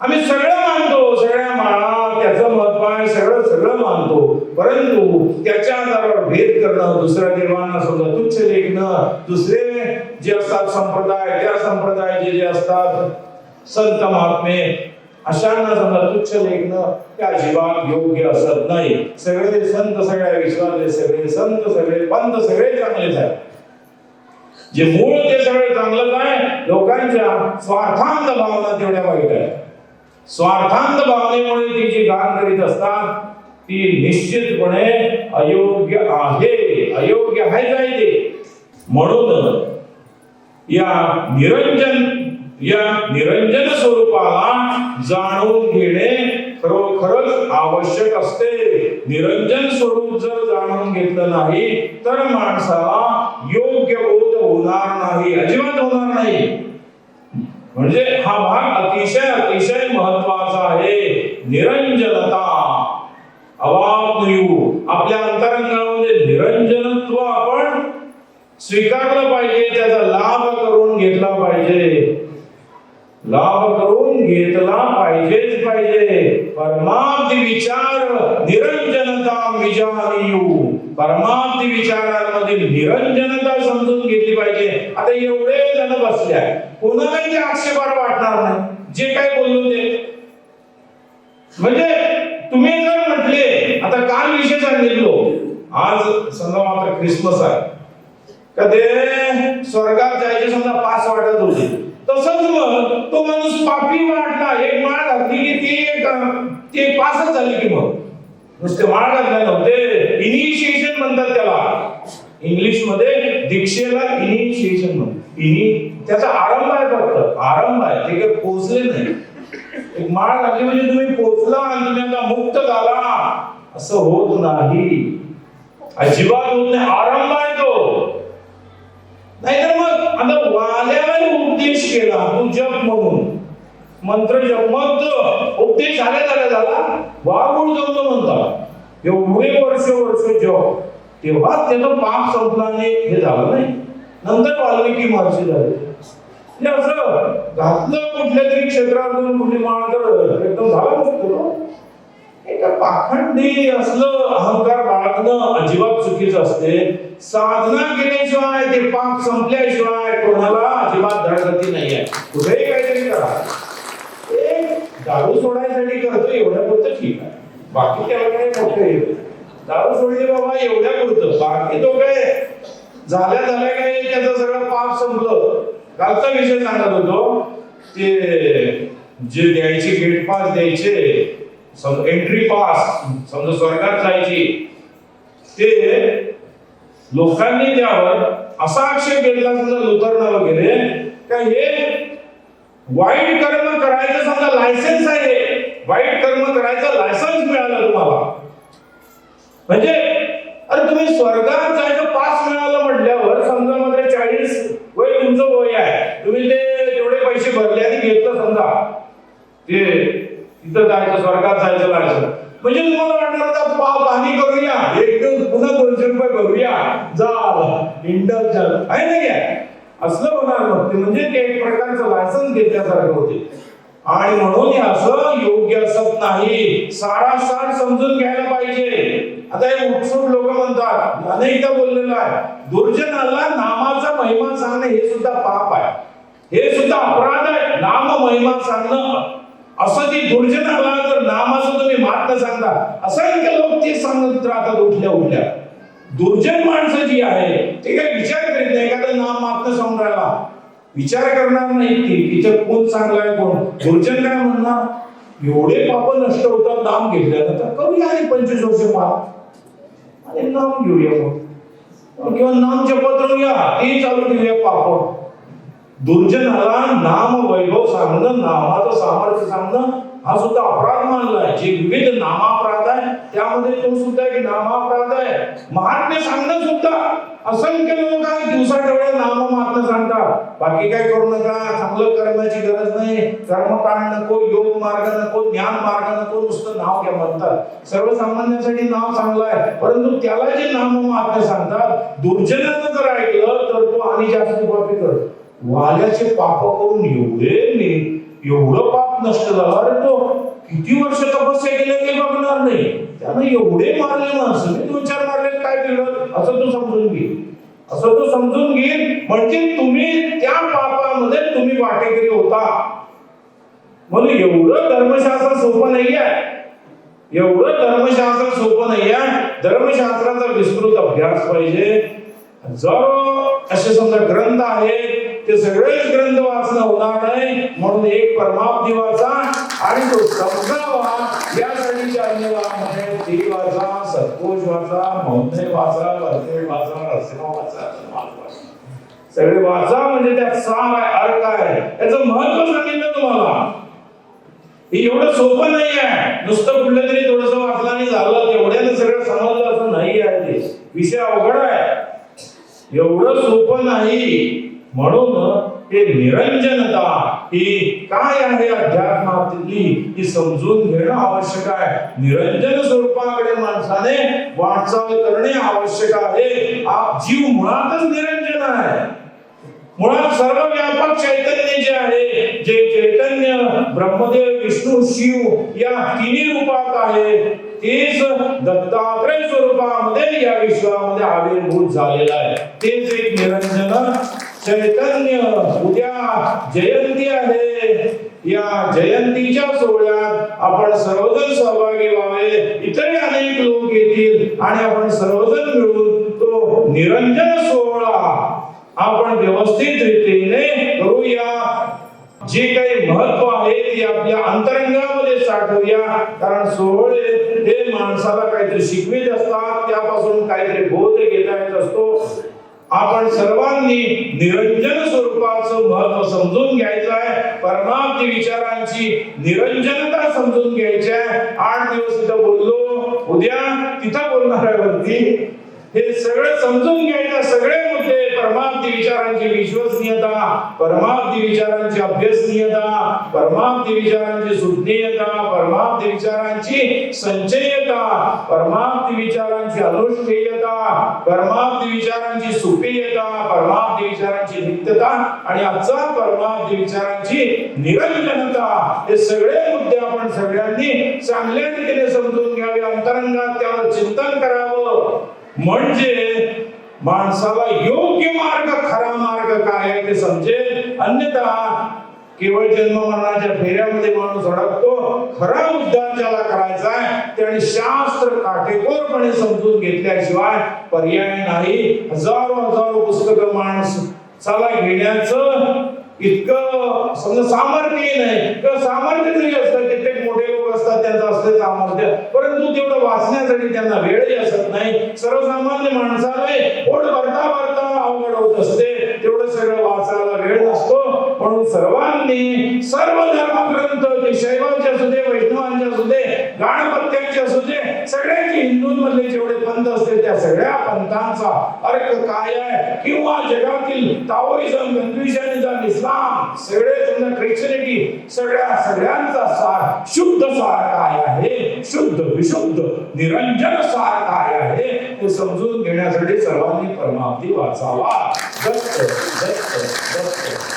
आम्ही सगळं मानतो, सगळ्या माळा त्याचं महत्व आहे, सगळं मानतो, परंतु त्याच्या आधारावर भेद करणं, दुसऱ्या देवांना समजा तुच्छ लेखणं, दुसरे जे असतात संप्रदाय, त्या संप्रदायाचे जे असतात संत महात्मे, अशांना समजा तुच्छ लेखणं ते अजिबात योग्य असत नाही. सगळे संत, सगळ्या विश्वातले सगळे संत, सगळे पंथ सगळे चांगलेच आहेत. जे मूळ ते सगळे चांगलंच आहे. लोकांच्या स्वार्थांत भावना तेवढ्या वाईट आहे. स्वार्थांत भावनेमुळे ती जी घाण करीत असतात ती निश्चितपणे अयोग्य आहे, अयोग्य आहे जायते. म्हणून या निरंजन स्वरूपाला जाणून घेणे खरोखरच आवश्यक असते. निरंजन स्वरूप जर जाणून घेतलं नाही तर माणसाला योग्य बोध होणार नाही, अजिबात होणार नाही. म्हणजे हा भाग अतिशय महत्वाचा आहे. निरंजनता अवाप्नुयु, आपल्या अंतरंगामध्ये निरंजनत्व आपण स्वीकारलं पाहिजे, त्याचा लाभ करून घेतला पाहिजे. लाभ करून घेतला पाहिजेच पाहिजे. परमाब्दी विचार निरंजनता विजानीयु, परमाब्दी विचारांमध्ये निरंजनता समजून घेतली पाहिजे. आता एवढे जण बसले आहे, कोणालाही ते आक्षेपार्ह वाटणार नाही जे काय बोललो ते. म्हणजे तुम्ही जर म्हटले, आता काल विषय सांगितलो, आज समजा मात्र ख्रिसमस आहे, कधी स्वर्गात जायचे समजा पास वाटत होते, तसंच मग तो माणूस पापी वाटला, एक माळ घातली की ती पासच झाली की मग नुसते माळ घातले नव्हते. इनिशिएशन म्हणतात त्याला, इंग्लिश मध्ये दीक्षेला इनिशिएशन म्हणतात. त्याचा आरंभ आहे, फक्त आरंभ आहे, ते काही पोचले नाही. एक माळ घातली म्हणजे तुम्ही पोचला आणि तुम्ही आता मुक्त झाला असं होत नाही, अजिबात होत नाही. आरंभ आहे तो. नाहीतर मग आता वाल्यावर उपदेश केला, तू जप म्हणून मंत्र जप, मग उपदेश झाला वागून जमतो म्हणतात, एवढे वर्ष जप, तेव्हा त्याचं पाप संपला नाही हे झालं नाही. नंतर वाल्मिकी महर्षी झाले. म्हणजे असं घातलं कुठल्या तरी क्षेत्रातून कुठली माळ तर एकदम झाला नसतो. एका पाखंडी असलं अहंकार बाळगणं अजिबात चुकीचं असते. साधना केल्याशिवाय ते पाप संपल्याशिवाय कोणाला अजिबात धडगती नाही आहे. कुठेही काहीतरी करा. दारू सोडायसाठी करतो एवढ्या पुरतं ठीक आहे, बाकी त्याला काय मोठे दारू सोडली बाबा एवढ्या पुरतं, बाकी तो काय झाल्या काय त्याचं सगळं पाप संपलं. कालचा विषय सांगत होतो ते जे द्यायचे गेट पास द्यायचे एंट्री पास समजा स्वर्गात जायची ते लोकांनी त्यावर असा आक्षेप घेतला समजा लुथरना वगैरे का हे वाईट कर्म करायचं समजा लायसन्स आहे, वाईट कर्म करायचं लायसन्स मिळालं तुम्हाला म्हणजे अरे तुम्ही स्वर्गात जायचं पास मिळालं म्हटल्यावर समजा मध्ये 40 वय तुमचं वय आहे, तुम्ही ते जेवढे पैसे भरले आणि घेतलं समजा ते तिथं जायचं स्वर्गात जायचं लायसन्स म्हणजे तुम्हाला वाटणार का पाप हानी करूया एकदम पुन्हा 200 रुपये भरूया जा इंडक्शन आहे नाही असलं होणार नव्हते. म्हणजे ते एक प्रकारचं लायसन्स घेतल्यासारखं होते आणि म्हणून असं योग्य असत नाही. सारासार समजून घ्यायला पाहिजे. आता हे उत्सुक लोक म्हणतात अनेकदा बोललेलं आहे दुर्जनाला नामाचा महिमा सांगणे हे सुद्धा पाप आहे, हे सुद्धा अपराध आहे. नाम महिमा सांगणं असं ती दुर्जनाला जर नामाचं तुम्ही महात्म्य सांगता असंख्य लोक ते सांगत राहतात उठल्या. दुर्जन माणसं जी आहे ते काही विचार करीत नाही. एखादं नाम महात्म्य सांगून राहिला विचार करणार नाही की तिथं कोण चांगला आहे कोण. दुर्जन काय म्हणणार एवढे पाप नष्ट होतात नाम घेतल्यानंतर करूया आणि 25 वर्ष पाप आणि नाम घेऊया मग किंवा नाम जपत राहूया ते चालू ठेवूया पाप. दुर्जनाला नाम वैभव सांगणं नामाचं सामर्थ्य सांगणं हा सुद्धा अपराध मानलाय. जे विविध नामापराध आहे त्यामध्ये तो सुद्धा एक नामापराध आहे. महात्म्य सांगणं सुद्धा असंख्य लोक दिवसाढवळ्या नाम महात्म्य सांगतात, बाकी काय करू नका, चांगलं करण्याची गरज नाही, कर्मकांड नको, योग मार्ग नको, ज्ञान मार्ग नको, नुसतं नाव घ्या म्हणतात. सर्वसामान्यांसाठी नाव चांगलं आहे परंतु त्याला जे नाम महात्म्य सांगतात दुर्जनानं जर ऐकलं तर तो आणि जास्त पापी करतो. वाल्याचे पाप करून एवढं पाप नष्ट झालं अरे तो किती वर्ष तपस्या केली ते बघणार नाही. त्यानं एवढे मारले माणसं मी 2-4 मारले काय केलं असं तू समजून घे, असं तू समजून घे. म्हणजे तुम्ही त्या पापामध्ये तुम्ही वाटेकरी होता. म्हणून एवढं धर्मशास्त्र सोपं नाही आहे, एवढं धर्मशास्त्र सोपं नाही आहे. धर्मशास्त्राचा विस्तृत अभ्यास पाहिजे. जर असे समजा ग्रंथ आहेत ते सगळेच ग्रंथ वाचणं होणार नाही म्हणून एक परमाब्दी वाचा आणि तो समजावा यासाठी देवी वाचा, सत्कोश वाचा, मौन्य वाचा, वर्तेळ वाचा, रचना वाचा, सगळे वाचा. म्हणजे त्यात सार आहे, अर्थ आहे, त्याचं महत्व सांगितलं तुम्हाला. हे एवढं सोपं नाही आहे नुसतं कुठलं तरी थोडस वाचलं आणि झालं तेवढ्याने सगळं समजलं असं नाही आहे. ते विषय अवघड आहे, एवढं सोपं नाही. म्हणून ते निरंजनता ही काय आहे अध्यात्मातली ही समजून घेणं आवश्यक आहे. निरंजन स्वरूपाकडे माणसाने वाटचाल करणे आवश्यक आहे. जीव मुळातच निरंजन आहे. मुळात सर्व व्यापक चैतन्य जे आहे, जे चैतन्य ब्रह्मदेव विष्णू शिव या तिन्ही रूपात आहे तेच दत्तात्रय स्वरूपामध्ये या विश्वामध्ये आविर्भूत झालेला आहे. तेच एक निरंजन चैतन्य. उद्या जयंती आहे, या जयंतीच्या सोहळ्यात आपण सर्वजण सहभागी व्हावे. इतरही अनेक लोक येतील आणि आपण सर्वजण मिळून तो निरंजन सोहळा आपण व्यवस्थित रीतीने करूया. जे काही महत्व आहे ते आपल्या अंतरंगामध्ये साठवूया. कारण सोहळे हे माणसाला काहीतरी शिकवित असतात, त्यापासून काहीतरी बोध घेता येत असतो. आपण सर्वांनी निरंजन स्वरूपाचं महत्व समजून घ्यायचं आहे. परमार्थी विचारांची निरंजनता समजून घ्यायची आहे. 8 दिवस तिथं बोललो, उद्या तिथं बोलणार आहे वरती. हे सगळं समजून घ्यायचं, सगळे मुद्दे परमार्थी विचारांची विश्वसनीयता, परमार्थी विचारांची अभ्यसनीयता, परमार्थी विचारांची सुज्ञेयता, परमार्थी विचारांची संचयता, परमार्थी विचारांची अनुष्ठेयता, परमार्थी विचारांची सुपेयता, परमार्थी विचारांची नित्यता आणि आजचा परमार्थी विचारांची निरंजनता. हे सगळे मुद्दे आपण सगळ्यांनी चांगल्या रीतीने समजून घ्यावे, अंतरंगात त्यावर चिंतन करावं, म्हणजे माणसाला योग्य मार्ग, खरा मार्ग काय आहे ते समजेल. अन्यथा केवळ जन्म मरणाच्या फेऱ्यामध्ये माणूस अडकतो. खरा उद्धार ज्याला करायचा आहे त्याने शास्त्र काटेकोरपणे समजून घेतल्याशिवाय पर्याय नाही. हजारो पुस्तकं माणसाला घेण्याचं इतकं समजा सामर्थ्य नाही, किंवा सामर्थ्य जरी असतं, कित्येक मोठे लोक असतात त्यांचं असते सामर्थ्य, परंतु तेवढं वाचण्यासाठी त्यांना वेळही असत नाही. सर्वसामान्य माणसाला पोट भरता अवघड होत असते, तेवढं सगळं वाचायला वेळ नसतो. म्हणून सर्वांनी सर्व धर्मग्रंथ, ते शैवांचे असू दे, वैष्णवांचे असू दे, गाणपत्यांचे असू दे, सगळ्यांचे हिंदूंमधले जेवढे पंथ असते त्या सगळ्या पंथांचा अर्थ काय आहे, किंवा जगातील ताओइझम, कन्फ्युशनिझम, इस्लाम, सगळे समजा ख्रिश्चनिटी, सगळ्यांचा सार, शुद्ध सार काय आहे, शुद्ध विशुद्ध निरंजन सार काय आहे हे समजून घेण्यासाठी सर्वांनी परमार्थी वाचावा. दत्त दत्त दत्त.